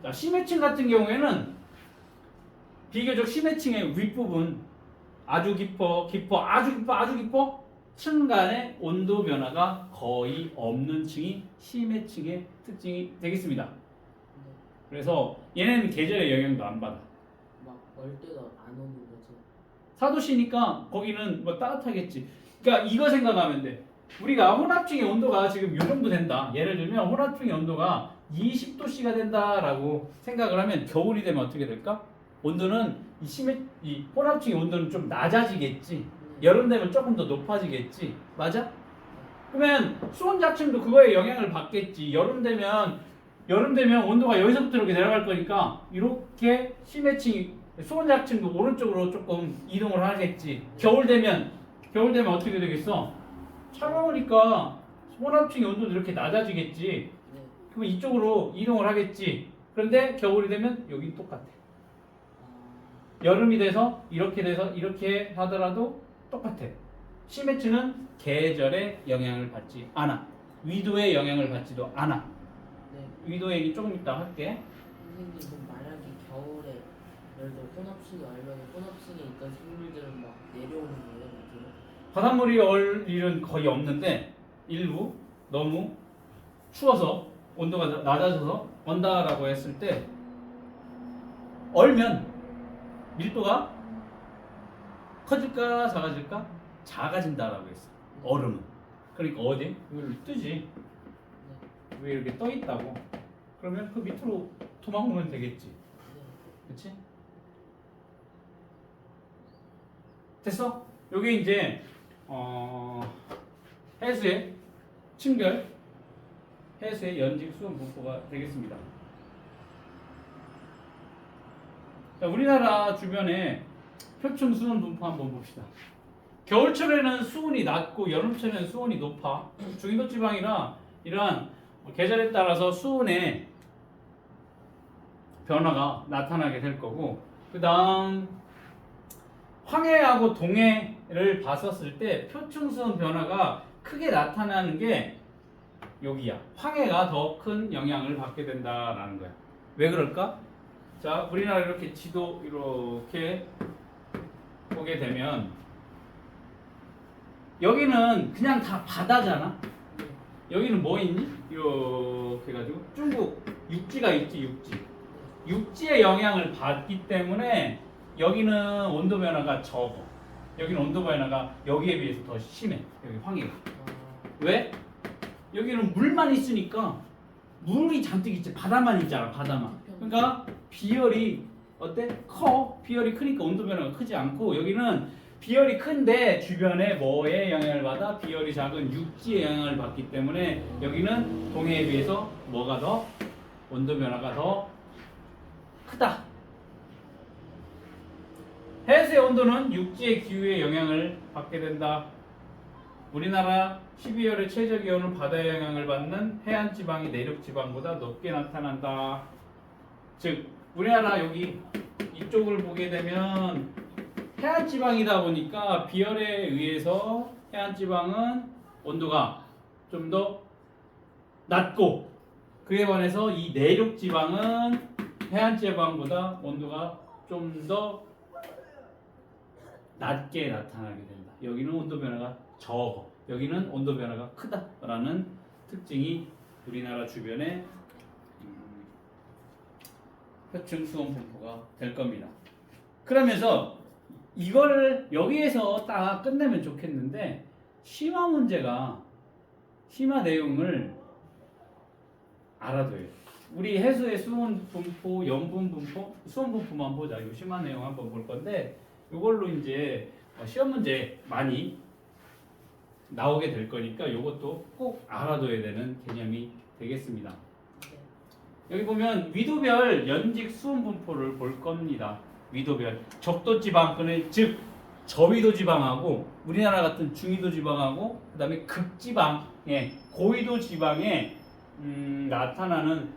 자, 심해층 같은 경우에는 비교적 심해층의 윗부분 아주 깊어 층 간의 온도 변화가 거의 없는 층이 심해층의 특징이 되겠습니다. 그래서 얘네는 계절의 영향도 안 받아. 막 얼때가 안 오는 거죠. 4도씨니까 거기는 뭐 따뜻하겠지. 그러니까 이거 생각하면 돼. 우리가 혼합층의 온도가 지금 이 정도 된다. 예를 들면 혼합층의 온도가 20도씨가 된다라고 생각을 하면 겨울이 되면 어떻게 될까? 온도는 이 혼합층의 온도는 좀 낮아지겠지. 여름 되면 조금 더 높아지겠지. 맞아? 그러면 수온자층도 그거에 영향을 받겠지. 여름 되면 온도가 여기서부터 이렇게 내려갈 거니까 이렇게 심해층이, 수온자층도 오른쪽으로 조금 이동을 하겠지. 겨울 되면 어떻게 되겠어? 차가우니까 혼합층의 온도도 이렇게 낮아지겠지. 그럼 이쪽으로 이동을 하겠지. 그런데 겨울이 되면 여기 똑같아. 여름이 돼서 이렇게 하더라도 똑같아. 심해층은 계절의 영향을 받지 않아. 위도의 영향을 받지도 않아. 네. 위도 얘기 조금 이따 할게. 선생님, 그럼 만약에 겨울에 예를 들어 혼합층이 얼면 혼합층에 있던 생물들은 막 내려오는 거예요? 어떻게? 바닷물이 얼 일은 거의 없는데 일부 너무 추워서 온도가 낮아져서 온다라고 했을 때 얼면 밀도가 커질까 작아질까? 작아진다라고 했어. 얼음은. 그러니까 어디? 위로 뜨지. 위에 이렇게 떠 있다고. 그러면 그 밑으로 도망오면 되겠지. 그렇지? 됐어? 여기 이제 해수의 층별, 해수의 연직 수온 분포가 되겠습니다. 자, 우리나라 주변에 표층 수온 분포 한번 봅시다. 겨울철에는 수온이 낮고 여름철에는 수온이 높아. 중위도 지방이라 이러한 계절에 따라서 수온의 변화가 나타나게 될 거고, 그 다음 황해하고 동해를 봤었을 때 표층 수온 변화가 크게 나타나는 게 여기야. 황해가 더 큰 영향을 받게 된다라는 거야. 왜 그럴까? 자, 우리나라 이렇게 지도 이렇게 보게 되면 여기는 그냥 다 바다잖아. 여기는 뭐 있니? 이렇게 해가지고 중국 육지가 있지. 육지의 영향을 받기 때문에 여기는 온도 변화가 적어. 여기는 온도 변화가 여기에 비해서 더 심해. 여기 황해가. 왜? 여기는 물만 있으니까, 물이 잔뜩 있지. 바다만 있잖아. 바다만. 그러니까 비열이 어때? 커. 비열이 크니까 온도 변화가 크지 않고, 여기는 비열이 큰데 주변에 뭐에 영향을 받아? 비열이 작은 육지의 영향을 받기 때문에 여기는 동해에 비해서 뭐가 더? 온도 변화가 더 크다. 해수의 온도는 육지의 기후에 영향을 받게 된다. 우리나라 12월의 최저 기온은 바다의 영향을 받는 해안 지방이 내륙 지방보다 높게 나타난다. 즉 우리나라 여기 이쪽을 보게 되면 해안 지방이다 보니까 비열에 의해서 해안 지방은 온도가 좀 더 낮고, 그에 반해서 이 내륙 지방은 해안 지방보다 온도가 좀 더 낮게 나타나게 된다. 여기는 온도 변화가 적어, 여기는 온도 변화가 크다라는 특징이 우리나라 주변에 표층 수온 분포가 될 겁니다. 그러면서 이걸 여기에서 딱 끝내면 좋겠는데, 심화 문제가 심화 내용을 알아둬야 돼. 우리 해수의 수온 분포, 염분 분포, 수온 분포만 보자. 이 심화 내용 한번 볼 건데, 이걸로 이제 시험 문제 많이 나오게 될 거니까 이것도 꼭 알아둬야 되는 개념이 되겠습니다. 여기 보면 위도별 연직 수온 분포를 볼 겁니다. 위도별 적도 지방권의 즉 저위도 지방하고 우리나라 같은 중위도 지방하고 그다음에 극지방의 고위도 지방에 나타나는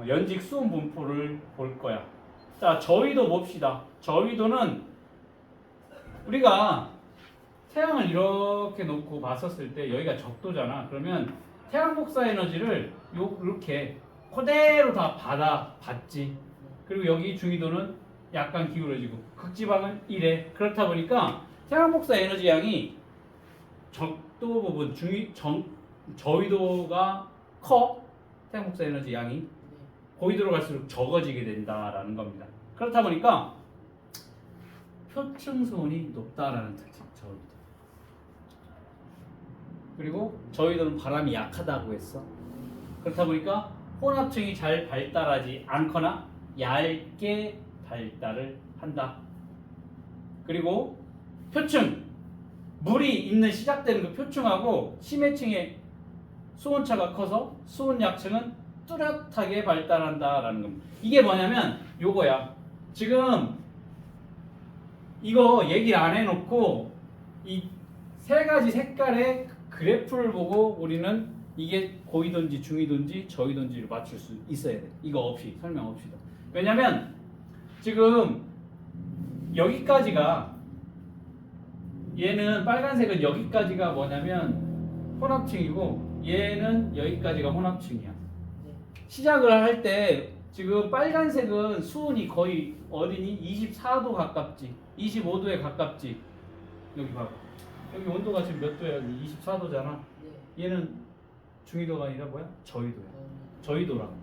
연직 수온 분포를 볼 거야. 자, 저위도 봅시다. 저위도는 우리가 태양을 이렇게 놓고 봤었을 때 여기가 적도잖아. 그러면 태양 복사 에너지를 이렇게 그대로 다 받지. 그리고 여기 중위도는 약간 기울어지고 극지방은 이래. 그렇다 보니까 태양 복사 에너지 양이 적도 부분 저위도가 커. 태양 복사 에너지 양이 고위도로 갈수록 적어지게 된다라는 겁니다. 그렇다 보니까 표층 수온이 높다라는 특징. 저위도. 그리고 저위도는 바람이 약하다고 했어. 그렇다 보니까 혼합층이 잘 발달하지 않거나 얇게 발달을 한다. 그리고 표층, 물이 있는 시작되는 그 표층하고 심해층의 수온차가 커서 수온 약층은 뚜렷하게 발달한다라는 겁니다. 이게 뭐냐면 요거야. 지금 이거 얘기를 안 해놓고 이 세 가지 색깔의 그래프를 보고 우리는 이게 고위도인지 중위도인지 저위도인지를 맞출 수 있어야 돼. 이거 없이, 설명 없이도. 왜냐면 지금 여기까지가, 얘는 빨간색은 여기까지가 뭐냐면 혼합층이고 얘는 여기까지가 혼합층이야. 시작을 할 때 지금 빨간색은 수온이 거의 어디니? 24도 가깝지, 25도에 가깝지. 여기 봐봐. 여기 온도가 지금 몇 도야? 24도잖아. 얘는 중위도가 아니라 뭐야? 저위도야. 저위도라고.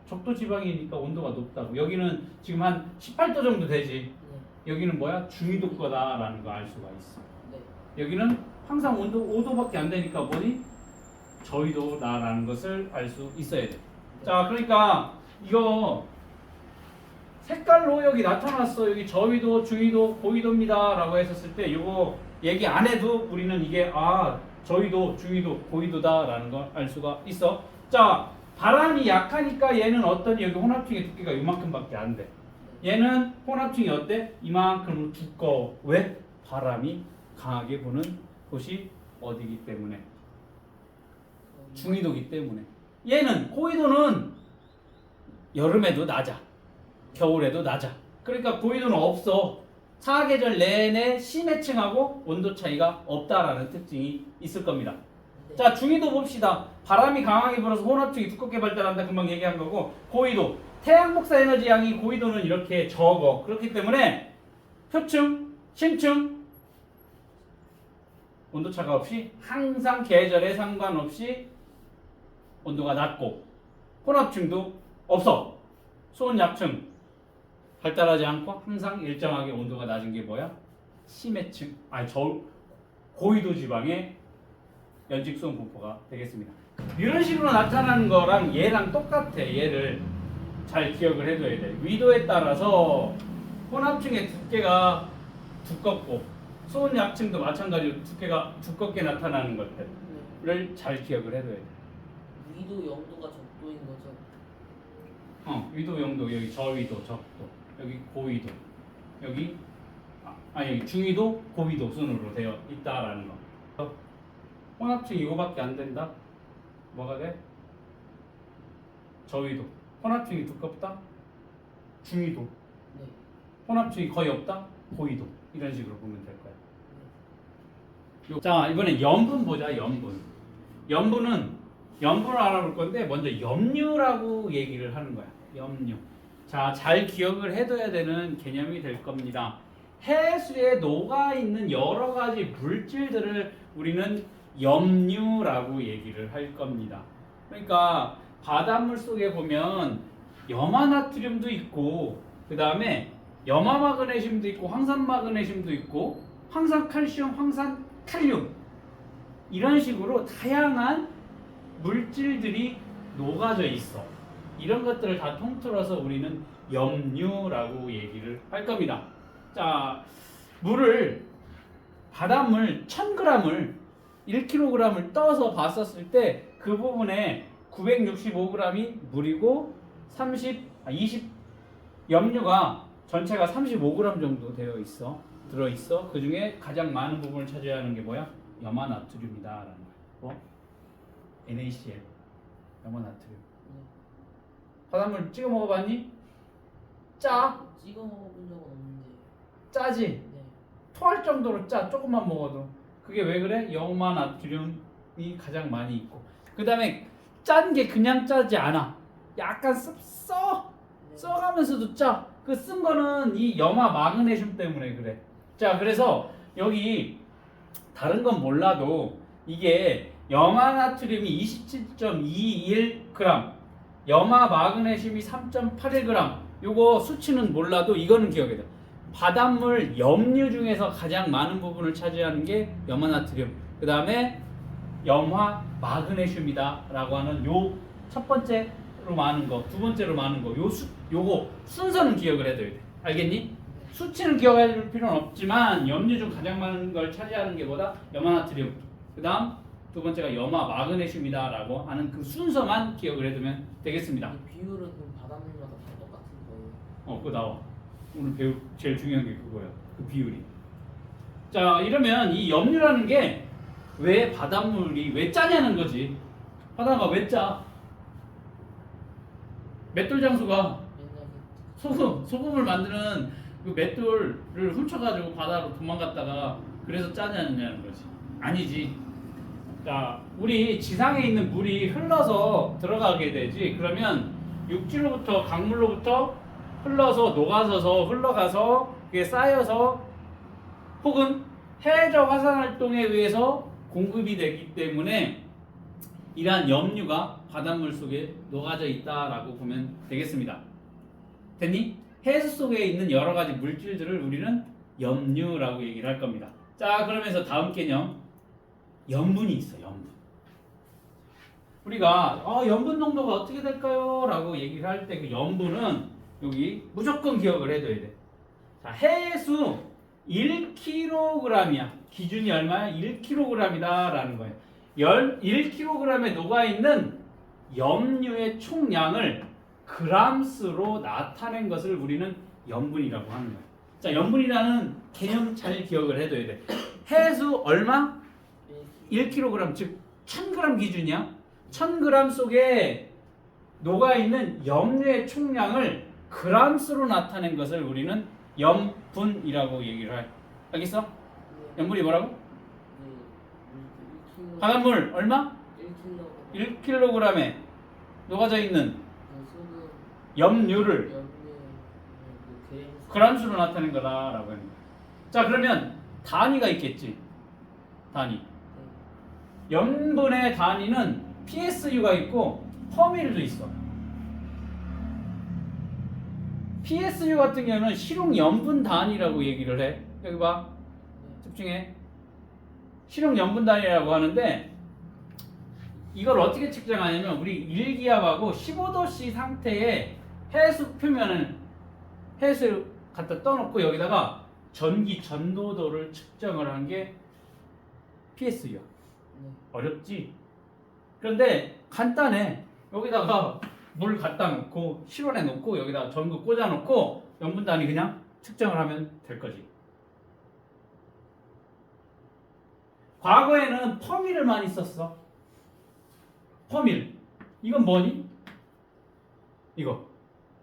적도 지방이니까 온도가 높다고. 여기는 지금 한 18도 정도 되지. 여기는 뭐야? 중위도 거다라는 거 알 수가 있어. 여기는 항상 온도 5도밖에 안 되니까 뭐니? 저위도다라는 것을 알 수 있어야 돼. 자, 그러니까 이거 색깔로 여기 나타났어. 여기 저위도, 중위도, 고위도입니다라고 했었을 때 이거 얘기 안 해도 우리는 이게 저위도, 중위도, 고위도다라는 걸 알 수가 있어. 자, 바람이 약하니까 얘는 어떠니? 여기 혼합층의 두께가 이만큼밖에 안 돼. 얘는 혼합층이 어때? 이만큼 두꺼워. 왜? 바람이 강하게 부는 곳이 어디기 때문에? 중위도기 때문에. 얘는 고위도는 여름에도 낮아, 겨울에도 낮아. 그러니까 고위도는 없어. 사계절 내내 심해층하고 온도 차이가 없다라는 특징이 있을 겁니다. 자, 중위도 봅시다. 바람이 강하게 불어서 혼합층이 두껍게 발달한다. 금방 얘기한 거고, 고위도, 태양 복사 에너지 양이 고위도는 이렇게 적어. 그렇기 때문에 표층, 심층 온도차가 없이 항상 계절에 상관없이 온도가 낮고, 혼합층도 없어. 수온 약층 발달하지 않고 항상 일정하게 온도가 낮은 게 뭐야? 심해층, 고위도 지방의 연직 수온 분포가 되겠습니다. 이런 식으로 나타나는 거랑 얘랑 똑같아. 얘를 잘 기억을 해둬야 돼. 위도에 따라서 혼합층의 두께가 두껍고 수온 약층도 마찬가지로 두께가 두껍게 나타나는 것들을 잘 기억을 해둬야 돼. 위도 0도가 적도인 거죠? 위도 0도, 여기 저위도, 적도, 여기 고위도, 여기 중위도, 고위도 순으로 되어 있다라는 거. 혼합층이 이거밖에 안 된다. 뭐가 돼? 저위도. 혼합층이 두껍다. 중위도. 네. 혼합층이 거의 없다. 고위도. 이런 식으로 보면 될 거야. 자, 이번엔 염분 보자. 염분을 알아볼 건데 먼저 염류라고 얘기를 하는 거야. 염류. 자, 잘 기억을 해둬야 되는 개념이 될 겁니다. 해수에 녹아 있는 여러 가지 물질들을 우리는 염류라고 얘기를 할 겁니다. 그러니까 바닷물 속에 보면 염화나트륨도 있고, 그 다음에 염화마그네슘도 있고, 황산마그네슘도 있고, 황산칼슘, 황산칼륨, 이런 식으로 다양한 물질들이 녹아져 있어. 이런 것들을 다 통틀어서 우리는 염류라고 얘기를 할 겁니다. 자, 바닷물 1000g을 1kg을 떠서 봤었을 때 그 부분에 965g이 물이고 20 염류가 전체가 35g 정도 들어 있어. 그 중에 가장 많은 부분을 차지하는 게 뭐야? 염화나트륨이다라는 거야. 뭐? NaCl, 염화나트륨. 바닷물 찍어 먹어봤니? 짜? 찍어 먹어본 적은 없는데. 짜지? 네. 토할 정도로 짜. 조금만 먹어도. 그게 왜 그래? 염화나트륨이 가장 많이 있고. 그 다음에 짠 게 그냥 짜지 않아. 약간 써. 네. 써가면서도 짜. 그 쓴 거는 이 염화 마그네슘 때문에 그래. 자, 그래서 여기 다른 건 몰라도 이게 염화나트륨이 27.21g, 염화 마그네슘이 3.81g. 요거 수치는 몰라도 이거는 기억해야 돼. 바닷물 염류 중에서 가장 많은 부분을 차지하는 게 염화나트륨. 그 다음에 염화 마그네슘이다라고 하는 요 첫 번째로 많은 거, 두 번째로 많은 거, 요거 순서는 기억을 해둬야 돼. 알겠니? 수치는 기억할 필요는 없지만 염류 중 가장 많은 걸 차지하는 게 뭐다? 염화나트륨. 그 다음 두 번째가 염화 마그네슘이다라고 하는 그 순서만 기억을 해두면 되겠습니다. 이 비율은 그럼 바닷물마다 다 똑같은 거예요? 그거 나와. 오늘 배울 제일 중요한 게 그거야. 그 비율이. 자, 이러면 이 염류라는 게 왜 바닷물이 왜 짜냐는 거지. 바다가 왜 짜? 맷돌 장수가 맨날 소금을 만드는 그 맷돌을 훔쳐가지고 바다로 도망갔다가 그래서 짜냐는 거지. 아니지. 자, 우리 지상에 있는 물이 흘러서 들어가게 되지. 그러면 육지로부터 강물로부터 흘러서 녹아서서 흘러가서 그게 쌓여서 혹은 해저 화산 활동에 의해서 공급이 되기 때문에 이러한 염류가 바닷물 속에 녹아져 있다라고 보면 되겠습니다. 됐니? 해수 속에 있는 여러 가지 물질들을 우리는 염류라고 얘기를 할 겁니다. 자, 그러면서 다음 개념, 염분이 있어. 염분. 우리가 염분 농도가 어떻게 될까요? 라고 얘기를 할 때 그 염분은 여기 무조건 기억을 해둬야 돼. 자, 해수 1kg이야. 기준이 얼마야? 1kg이다 라는 거예요. 1kg에 녹아있는 염류의 총량을 그람수로 나타낸 것을 우리는 염분이라고 하는 거예요. 자, 염분이라는 개념 잘 기억을 해둬야 돼. 해수 얼마? 1kg, 즉 1000g 기준이야. 1000g 속에 녹아있는 염류의 총량을 그람수로 나타낸 것을 우리는 염분이라고 얘기를 해. 알겠어? 염분이 뭐라고? 바닷물 얼마? 1kg에 녹아져 있는 염류를 그람수로 나타낸 거다라고 하는 거야. 자, 그러면 단위가 있겠지. 단위. 염분의 단위는 PSU가 있고 퍼밀도 있어. PSU 같은 경우는 실용 염분 단위라고 얘기를 해. 여기 봐. 집중해. 실용 염분 단위라고 하는데 이걸 어떻게 측정하냐면 우리 일기압하고 15도씨 상태의 해수 표면을 해수를 갖다 떠놓고 여기다가 전기 전도도를 측정을 한 게 PSU야. 어렵지? 그런데 간단해. 여기다가 물 갖다 놓고 실온에 놓고 여기다가 전구 꽂아 놓고 염분 단위 그냥 측정을 하면 될 거지. 과거에는 퍼밀을 많이 썼어. 퍼밀. 이건 뭐니? 이건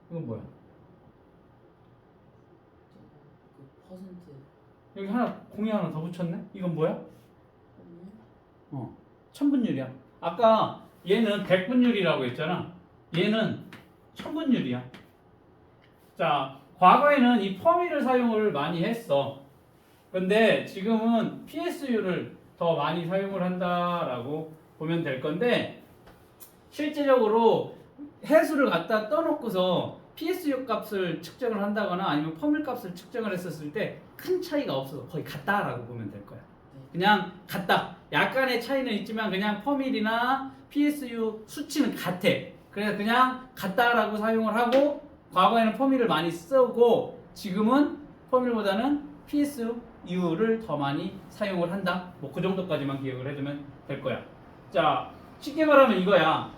뭐야? 그 퍼센트 여기 하나 공이 하나 더 붙였네. 이건 뭐야? 천분율이야. 아까 얘는 백분율이라고 했잖아. 얘는 천분율이야. 자, 과거에는 이 퍼밀을 사용을 많이 했어. 근데 지금은 PSU를 더 많이 사용을 한다라고 보면 될 건데, 실제적으로 해수를 갖다 떠놓고서 PSU 값을 측정을 한다거나 아니면 퍼밀 값을 측정을 했었을 때 큰 차이가 없어서 거의 같다라고 보면 될 거야. 그냥 같다. 약간의 차이는 있지만 그냥 퍼밀이나 PSU 수치는 같아. 그래서 그냥 같다라고 사용을 하고, 과거에는 퍼밀을 많이 쓰고 지금은 퍼밀보다는 PSU를 더 많이 사용을 한다. 뭐 그 정도까지만 기억을 해두면 될 거야. 자, 쉽게 말하면 이거야.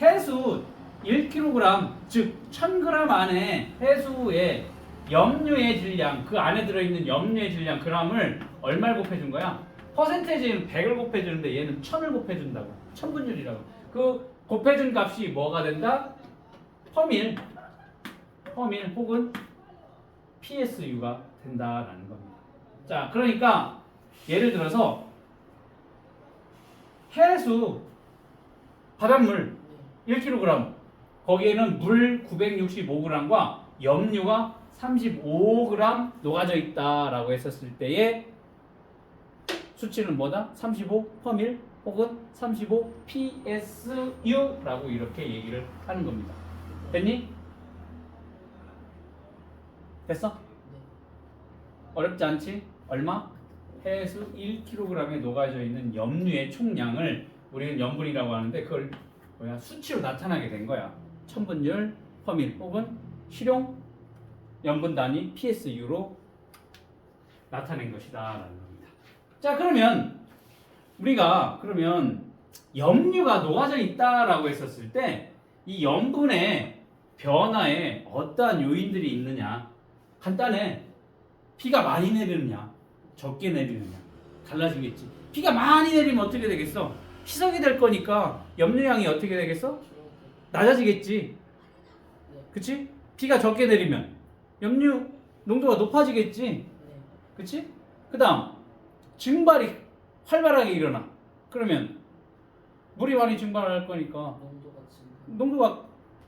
해수 1kg, 즉 1000g 안에 해수의 염류의 질량, 그 안에 들어있는 염류의 질량 g을 얼마를 곱해준 거야? 퍼센테이지는 100을 곱해주는데 얘는 1000을 곱해준다고. 천분율이라고. 그 곱해준 값이 뭐가 된다? 퍼밀 혹은 PSU가 된다라는 겁니다. 자, 그러니까 예를 들어서 해수 바닷물 1kg, 거기에는 물 965g과 염류가 35g 녹아져 있다라고 했었을 때의 수치는 뭐다? 35 퍼밀 혹은 35 PSU라고 이렇게 얘기를 하는 겁니다. 됐니? 됐어? 어렵지 않지? 얼마? 해수 1kg에 녹아져 있는 염류의 총량을 우리는 염분이라고 하는데 그걸 뭐야? 수치로 나타나게 된 거야. 천분율 퍼밀 혹은 실용 염분 단위 PSU로 나타낸 것이다라는 겁니다. 자, 그러면 우리가 염류가 녹아져 있다라고 했었을 때 이 염분의 변화에 어떠한 요인들이 있느냐? 간단해. 비가 많이 내리느냐, 적게 내리느냐 달라지겠지. 비가 많이 내리면 어떻게 되겠어? 희석이 될 거니까 염류량이 어떻게 되겠어? 낮아지겠지. 그치? 비가 적게 내리면 염류 농도가 높아지겠지. 그치? 그 다음 증발이 활발하게 일어나. 그러면 물이 많이 증발할 거니까 농도가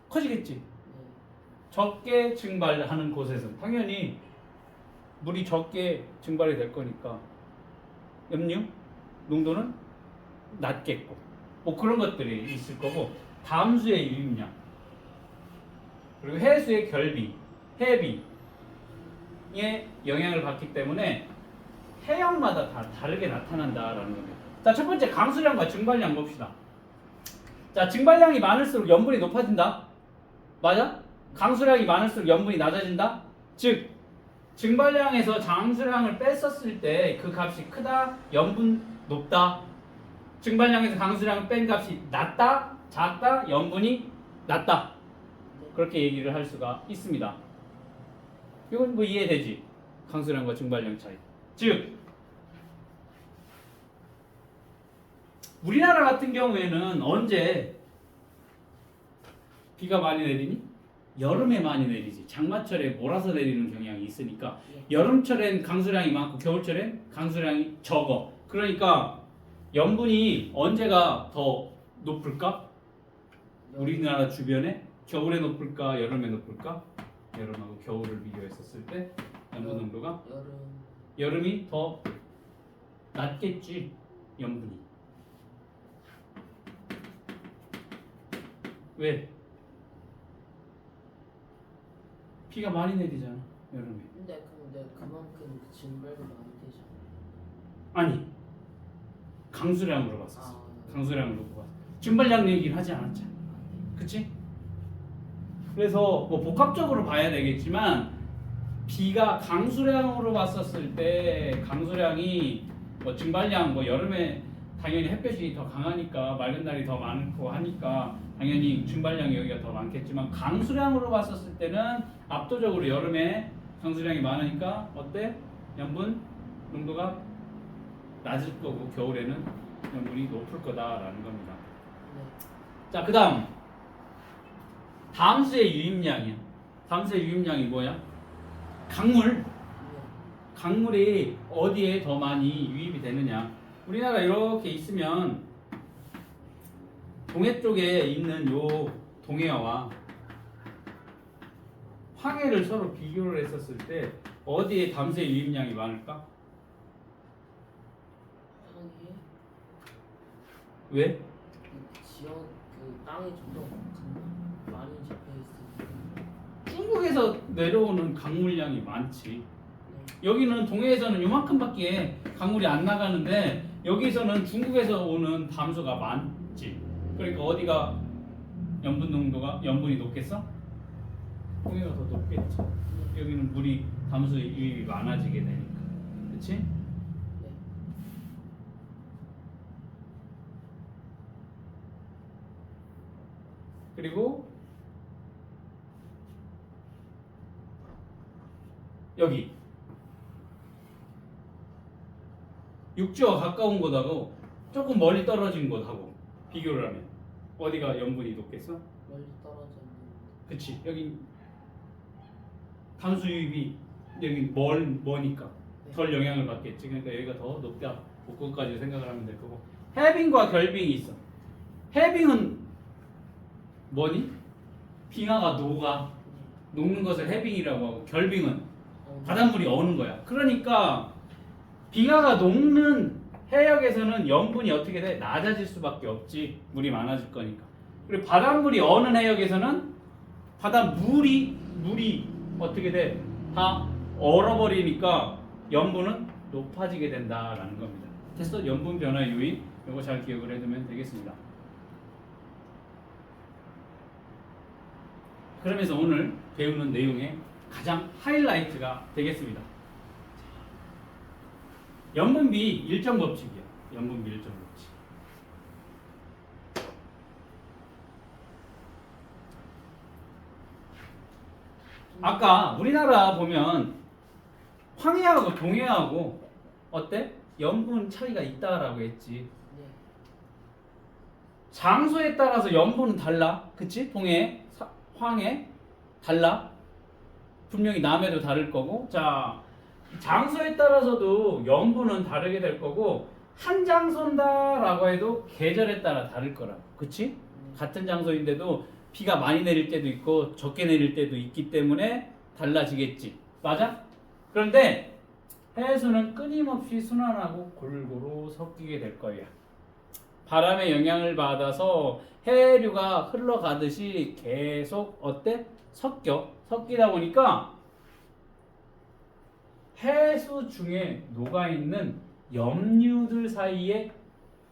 커지겠지. 적게 증발하는 곳에서는 당연히 물이 적게 증발이 될 거니까 염류 농도는 낮겠고, 뭐 그런 것들이 있을 거고, 담수의 유입량 그리고 해수의 결비, 해비에 영향을 받기 때문에 해역마다 다 다르게 나타난다라는 겁니다. 자, 첫 번째 강수량과 증발량 봅시다. 자, 증발량이 많을수록 염분이 높아진다. 맞아? 강수량이 많을수록 염분이 낮아진다. 즉 증발량에서 강수량을 뺐었을 때 그 값이 크다, 염분 높다. 증발량에서 강수량을 뺀 값이 낮다, 작다, 염분이 낮다. 그렇게 얘기를 할 수가 있습니다. 이건 뭐 이해되지? 강수량과 증발량 차이. 즉 우리나라 같은 경우에는 언제 비가 많이 내리니? 여름에 많이 내리지. 장마철에 몰아서 내리는 경향이 있으니까 여름철엔 강수량이 많고 겨울철엔 강수량이 적어. 그러니까 염분이 언제가 더 높을까? 우리나라 주변에 겨울에 높을까? 여름에 높을까? 여름하고 겨울을 비교했었을 때 염분 농도가 여름이 더 낮겠지. 염분이. 왜? 비가 많이 내리잖아, 여름에. 근데 그만큼 증발도 많이 되잖아. 아니, 강수량으로 봤었어. 강수량으로 보고 봤어. 증발량 얘기를 하지 않았잖아. 그치? 그래서 뭐 복합적으로 봐야 되겠지만 비가 강수량으로 봤었을 때 강수량이 뭐 증발량 뭐 여름에 당연히 햇볕이 더 강하니까 맑은 날이 더 많고 하니까 당연히 증발량이 여기가 더 많겠지만 강수량으로 봤었을 때는 압도적으로 여름에 강수량이 많으니까 어때? 염분 농도가 낮을 거고 겨울에는 염분이 높을 거다라는 겁니다. 네. 자, 그다음 담수의 유입량이야. 담수의 유입량이 뭐야? 강물. 네. 강물이 어디에 더 많이 유입이 되느냐? 우리나라 이렇게 있으면 동해 쪽에 있는 요 동해와 황해를 서로 비교를 했었을 때 어디에 담수의 유입량이 많을까? 황해 왜? 그 지역 그 땅이 좀 더 많이 잡혀 있으니까. 중국에서 내려오는 강물량이 많지. 네. 여기는 동해에서는 요만큼밖에 강물이 안 나가는데 여기서는 중국에서 오는 담수가 많지. 그러니까 어디가 염분이 높겠어? 동해가 더 높겠지. 여기는 물이 담수 유입이 많아지게 되니까. 그렇지? 네. 그리고 여기 육지와 가까운 곳하고 조금 멀리 떨어진 곳하고 비교를 하면 어디가 염분이 높겠어? 멀리 떨어져 있는. 그치. 여기 담수 유입이 여기 머니까 덜 영향을 받겠지. 그러니까 여기가 더 높다. 그것까지 생각을 하면 될 거고. 해빙과 결빙이 있어. 해빙은 뭐니? 빙하가 녹는 것을 해빙이라고 하고, 결빙은 바닷물이 어는 거야. 그러니까 빙하가 녹는 해역에서는 염분이 어떻게 돼? 낮아질 수밖에 없지. 물이 많아질 거니까. 그리고 바닷물이 어는 해역에서는 바닷물이 어떻게 돼? 다 얼어버리니까 염분은 높아지게 된다라는 겁니다. 됐어? 염분 변화 요인 이거 잘 기억을 해두면 되겠습니다. 그러면서 오늘 배우는 내용의 가장 하이라이트가 되겠습니다. 염분비 일정 법칙이야. 염분비 일정 법칙. 아까 우리나라 보면 황해하고 동해하고 어때? 염분 차이가 있다라고 했지. 네. 장소에 따라서 염분은 달라. 그치? 동해, 황해 달라. 분명히 남해도 다를 거고. 자, 장소에 따라서도 염분은 다르게 될 거고, 한 장소다라고 해도 계절에 따라 다를 거라고. 그치? 같은 장소인데도 비가 많이 내릴 때도 있고 적게 내릴 때도 있기 때문에 달라지겠지. 맞아? 그런데 해수는 끊임없이 순환하고 골고루 섞이게 될 거야. 바람의 영향을 받아서 해류가 흘러가듯이 계속 어때? 섞이다 보니까 해수 중에 녹아있는 염류들 사이에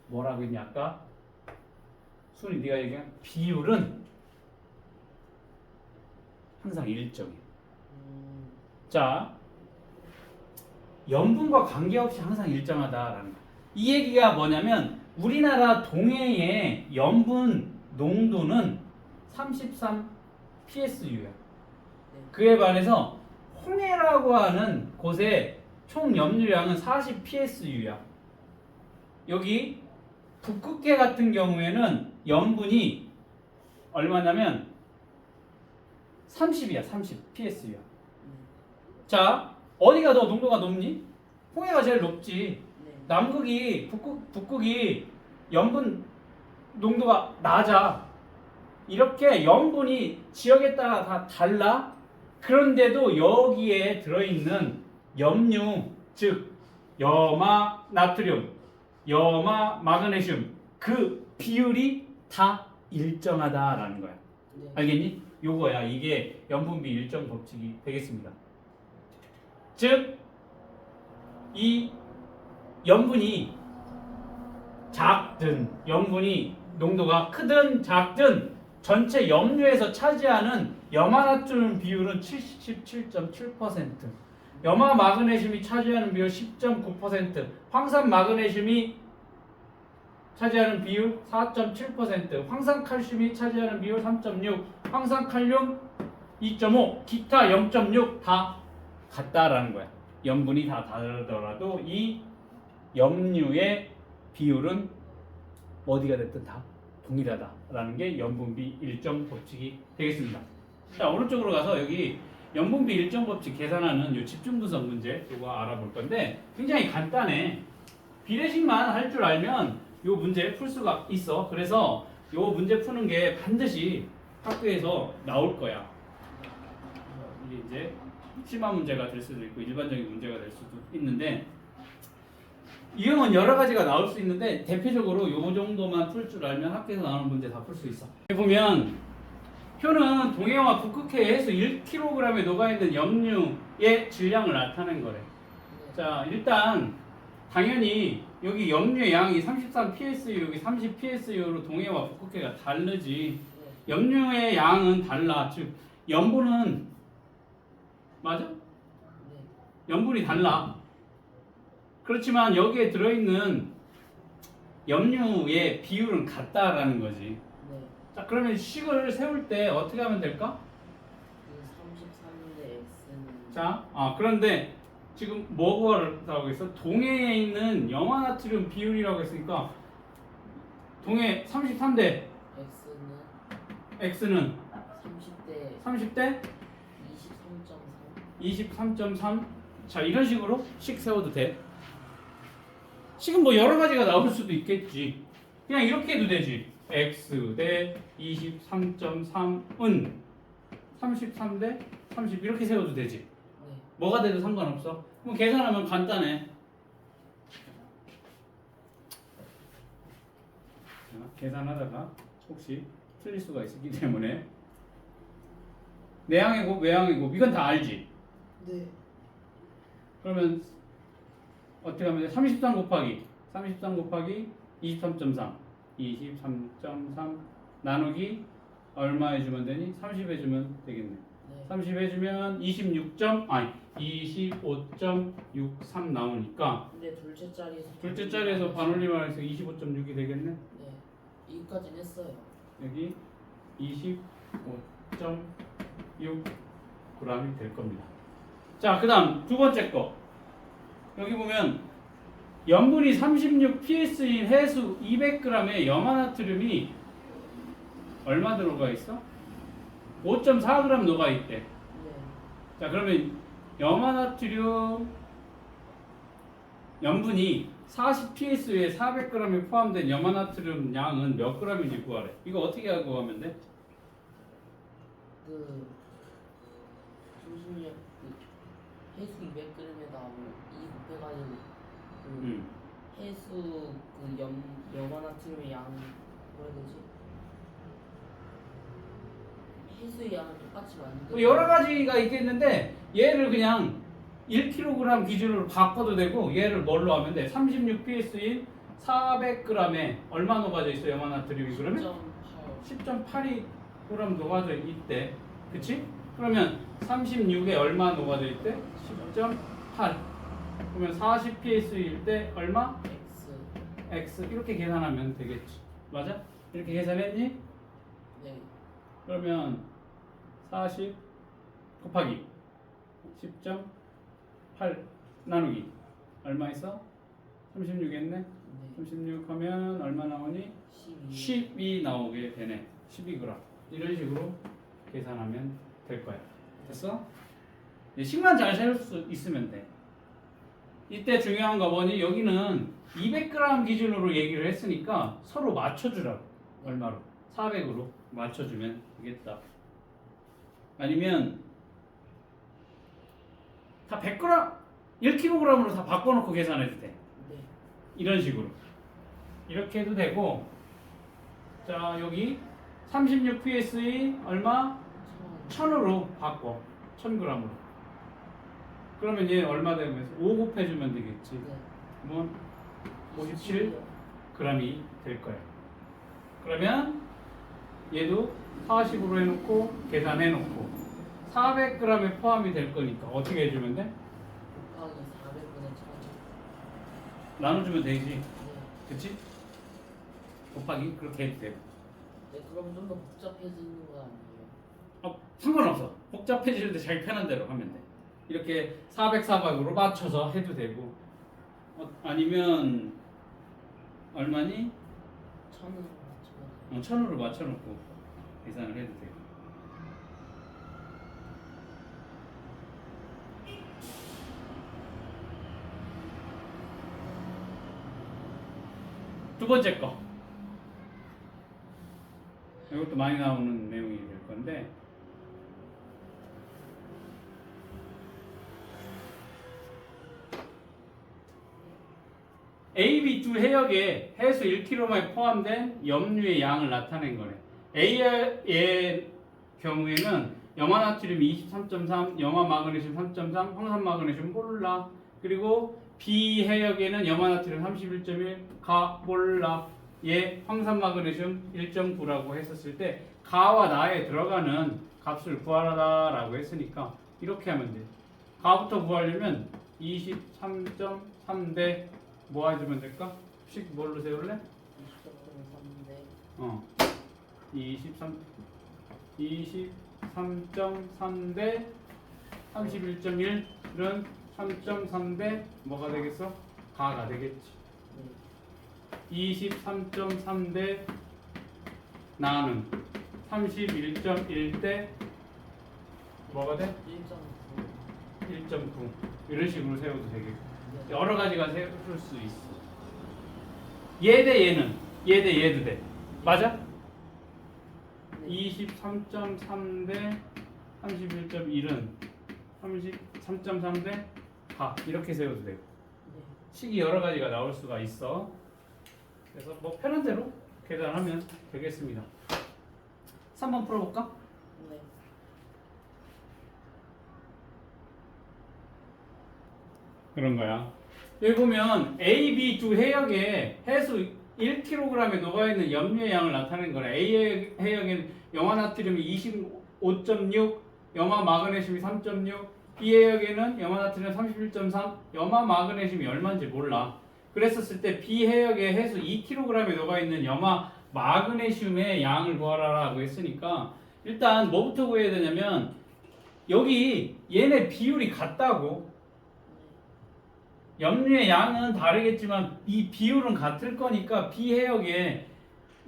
뭐라고 했냐 아까? 순이 네가 얘기한 비율은 항상 일정이야. 자, 염분과 관계없이 항상 일정하다라는 거야. 이 얘기가 뭐냐면 우리나라 동해의 염분 농도는 33 PSU야. 그에 반해서 홍해라고 하는 곳의 총 염류량은 40 PSU야. 여기 북극해 같은 경우에는 염분이 얼마냐면 30이야. 30 PSU야. 자, 어디가 더 농도가 높니? 홍해가 제일 높지. 남극이 북극이 염분 농도가 낮아. 이렇게 염분이 지역에 따라 다 달라. 그런데도 여기에 들어있는 염류, 즉 염화 나트륨, 염화 마그네슘 그 비율이 다 일정하다라는 거야. 네. 알겠니? 요거야. 이게 염분비 일정 법칙이 되겠습니다. 즉 이 염분이 작든 염분이 농도가 크든 작든 전체 염류에서 차지하는 염화나트륨 비율은 77.7%, 염화 마그네슘이 차지하는 비율 10.9%, 황산 마그네슘이 차지하는 비율 4.7%, 황산칼슘이 차지하는 비율 3.6, 황산칼륨 2.5, 기타 0.6 다 같다라는 거야. 염분이 다 다르더라도 이 염류의 비율은 어디가 됐든 다 동일하다라는 게 염분비 일정 법칙이 되겠습니다. 자, 오른쪽으로 가서 여기 염분비 일정 법칙 계산하는 요 집중 분석 문제 이거 알아볼 건데 굉장히 간단해. 비례식만 할 줄 알면 요 문제 풀 수가 있어. 그래서 요 문제 푸는 게 반드시 학교에서 나올 거야. 이게 이제 심화 문제가 될 수도 있고 일반적인 문제가 될 수도 있는데 유형은 여러 가지가 나올 수 있는데 대표적으로 요 정도만 풀 줄 알면 학교에서 나오는 문제 다 풀 수 있어. 여기 보면 표는 동해와 북극해 해수 1kg에 녹아있는 염류의 질량을 나타낸 거래. 자, 일단 당연히 여기 염류의 양이 33 psu, 여기 30 psu로 동해와 북극해가 다르지. 염류의 양은 달라. 즉 염분은 맞아? 염분이 달라. 그렇지만 여기에 들어있는 염류의 비율은 같다라는 거지. 네. 자, 그러면 식을 세울 때 어떻게 하면 될까? 그 33대 x는 자, 그런데 지금 뭐 구하라고 했어? 동해에 있는 염화나트륨 비율이라고 했으니까 동해 33대 x는 x는 30대 30대 23.3. 23.3. 자, 이런 식으로 식 세워도 돼. 식은 뭐 여러 가지가 나올 수도 있겠지. 그냥 이렇게 해도 되지. x 대 23.3은 33 대 30 이렇게 세워도 되지. 네. 뭐가 돼도 상관없어. 그럼 계산하면 간단해. 자, 계산하다가 혹시 틀릴 수가 있기 때문에 내항의 곱, 외항의 곱 이건 다 알지? 네. 그러면 어떻게 하면 돼? 33 곱하기 23.3 23.3 나누기 얼마 해주면 되니? 30 해주면 되겠네. 네. 30 해주면 25.63 나오니까 근데 둘째 자리에서 반올림을 해서 25.6이 되겠네. 네. 여기까지는 했어요. 여기 25.6g이 될 겁니다. 자, 그 다음 두 번째 거. 여기 보면 염분이 36 ps인 해수 200g의 염화나트륨이 얼마 들어가 있어? 5.4g 녹아 있대. 네. 자, 그러면 염화나트륨 염분이 40 ps에 400g이 포함된 염화나트륨 양은 몇 g인지 구하래. 이거 어떻게 하고 하면 돼? 그 잠시만요. 그 해수 200g에다 뭐2 곱해가지고 그 해수 그 염화나트륨의 양 뭐라 해야 되지? 해수의 양을 똑같이 만들. 뭐 여러 가지가 있겠는데 얘를 그냥 1kg 기준으로 바꿔도 되고 얘를 뭘로 하면 돼? 36 ps인 400g에 얼마 녹아져 있어 염화나트륨이 그러면? 10.8g 녹아져 있대. 그치? 그러면 36에 얼마 녹아져 있대? 10.8. 그러면 40 ps일 때 얼마? x. x 이렇게 계산하면 되겠지. 맞아? 이렇게 계산했니? 네. 그러면 40 곱하기 10.8 나누기 얼마 있어? 36 했네? 네. 36 하면 얼마 나오니? 12. 12 나오게 되네. 12g. 이런 식으로 계산하면 될 거야. 됐어? 식만 잘 세울 수 있으면 돼. 이때 중요한 거 뭐니? 여기는 200g 기준으로 얘기를 했으니까 서로 맞춰주라고. 얼마로? 400으로 맞춰주면 되겠다. 아니면 다 100g, 1kg으로 다 바꿔놓고 계산해도 돼. 네. 이런 식으로. 이렇게 해도 되고, 자, 여기 36 psi 얼마? 1000으로 바꿔. 1000g으로. 그러면 얘 얼마 되면 5 곱해주면 되겠지. 네. 그러면 57g이 될 거야. 그러면 얘도 40으로 해놓고 계산해놓고 400g에 포함이 될 거니까 어떻게 해주면 돼? 곱하기 400분의 1000. 나눠주면 되지. 네. 그치? 곱하기 그렇게 해도 되고. 네, 그럼 좀 더 복잡해지는 거 아니에요? 상관없어. 복잡해지는데 자기 편한 대로 하면 돼. 이렇게 400, 400으로 맞춰서 해도 되고 아니면 얼마니? 1000으로 맞춰가지고 1000으로 맞춰놓고 계산을 해도 돼요. 두 번째 거. 이것도 많이 나오는 내용이 될 건데 A, B 두 해역에 해수 1kg에 포함된 염류의 양을 나타낸 거래. A의 경우에는 염화나트륨 23.3, 염화마그네슘 3.3, 황산마그네슘 몰라. 그리고 B 해역에는 염화나트륨 31.1, 가 몰라. 얘 황산마그네슘 1.9라고 했었을 때 가와 나에 들어가는 값을 구하라라고 했으니까 이렇게 하면 돼. 가부터 구하려면 23.3대 뭐 해주면 될까? 식 뭘로 세울래? 23.3대 31.1은 3.3대 뭐가 되겠어? 가가 되겠지. 23.3대 나는 31.1대 뭐가 돼? 1.9 이런 식으로 세워도 되겠고 여러 가지가 세울 수 있어. 얘 대 얘는 얘 대 얘도 돼. 맞아? 23.3대 31.1은 33.3대 가 이렇게 세워도 되고 식이 여러 가지가 나올 수가 있어. 그래서 뭐 편한 대로 계산하면 되겠습니다. 3번 풀어볼까? 네. 그런 거야. 여기 보면 A, B 두 해역에 해수 1kg에 녹아있는 염류의 양을 나타낸 거래. A 해역에는 염화나트륨이 25.6, 염화마그네슘이 3.6, B 해역에는 염화나트륨 31.3, 염화마그네슘이 얼마인지 몰라. 그랬었을 때 B 해역에 해수 2kg에 녹아있는 염화마그네슘의 양을 구하라라고 했으니까 일단 뭐부터 구해야 되냐면 여기 얘네 비율이 같다고. 염류의 양은 다르겠지만 이 비율은 같을 거니까 B 해역의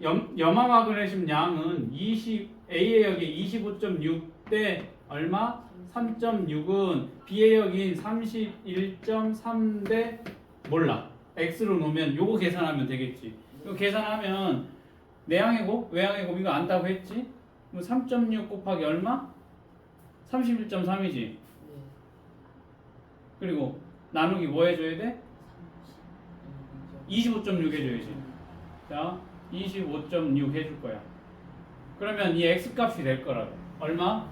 염화마그네슘 양은 A 해역의 25.6대 얼마? 3.6은 B 해역인 31.3대 몰라. X로 놓으면 요거 계산하면 되겠지. 이거 계산하면 내항의 곱, 외항의 곱 이거 안다고 했지? 3.6 곱하기 얼마? 31.3이지. 그리고 나누기 뭐 해줘야 돼? 25.6 해줘야지. 자, 25.6 해줄 거야. 그러면 이 X값이 될 거라고. 얼마?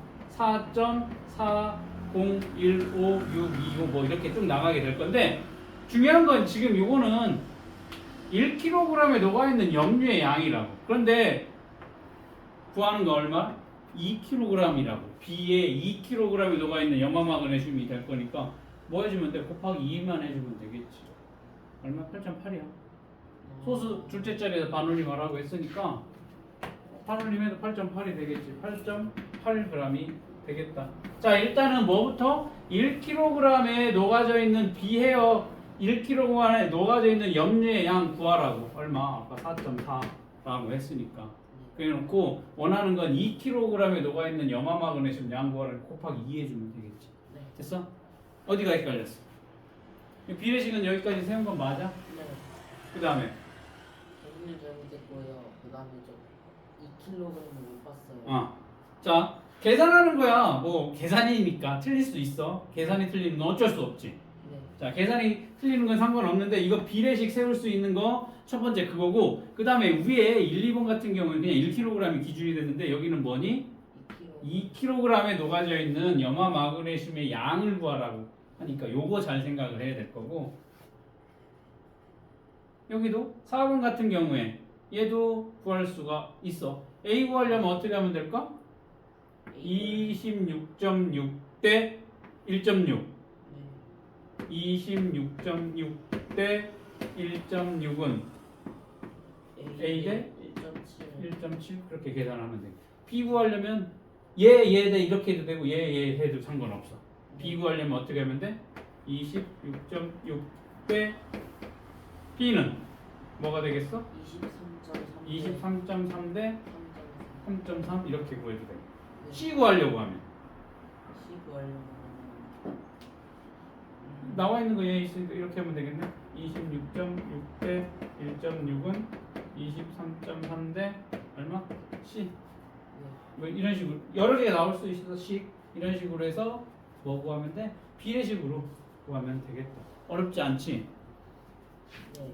4.4015625 뭐 이렇게 쭉 나가게 될 건데 중요한 건 지금 요거는 1kg에 녹아있는 염류의 양이라고. 그런데 구하는 거 얼마? 2kg이라고. B에 2kg에 녹아있는 염화마그네슘이 될 거니까 뭐 해주면 돼? 곱하기 2만 해주면 되겠지. 얼마? 8.8이야. 소수 둘째 자리에서 반올림 하라고 했으니까 반올림해도 8.8이 되겠지. 8.8g이 되겠다. 자, 일단은 뭐부터? 1kg에 녹아져 있는 비해역 1kg에 녹아져 있는 염류의 양 구하라고. 얼마? 아까 4.4라고 했으니까. 그래놓고 원하는 건 2kg에 녹아 있는 염화마그네슘 양 구하라고 곱하기 2 해주면 되겠지. 됐어? 어디가 헷갈렸어? 비례식은 여기까지 세운 건 맞아? 네. 그 다음에 대신에 잘못했고요. 그 다음에 저 2kg을 못 봤어요. 자 계산하는 거야. 뭐 계산이니까 틀릴 수 있어. 계산이 틀리는 건 어쩔 수 없지. 네. 자 계산이 틀리는 건 상관없는데 이거 비례식 세울 수 있는 거 첫 번째 그거고 그 다음에 위에 1, 2번 같은 경우는 그냥 1kg이 기준이 됐는데 여기는 뭐니? 2kg에 녹아져 있는 염화 마그네슘의 양을 구하라고 하니까 요거 잘 생각을 해야 될 거고 여기도 4번 같은 경우에 얘도 구할 수가 있어. A 구하려면 어떻게 하면 될까? 26.6 대 1.6 26.6 대 1.6은 A 대 1.7 그렇게 계산하면 돼. B 구하려면 얘 대 이렇게 해도 되고 얘 해도 상관없어. B 구하려면 어떻게 하면 돼? 26.6 대 B는 뭐가 되겠어? 23.3 23.3 대 3.3 이렇게 구해도 돼. 네. C 구하려고 하면 C 구하려면 나와 있는 거 얘 있으니까 이렇게 하면 되겠네. 26.6 대 1.6은 23.3 대 얼마? C. 네. 뭐 이런 식으로 여러 개가 나올 수 있어서 C 이런 식으로 해서 뭐 구하면 돼? 비례식으로 구하면 되겠다. 어렵지 않지? 네.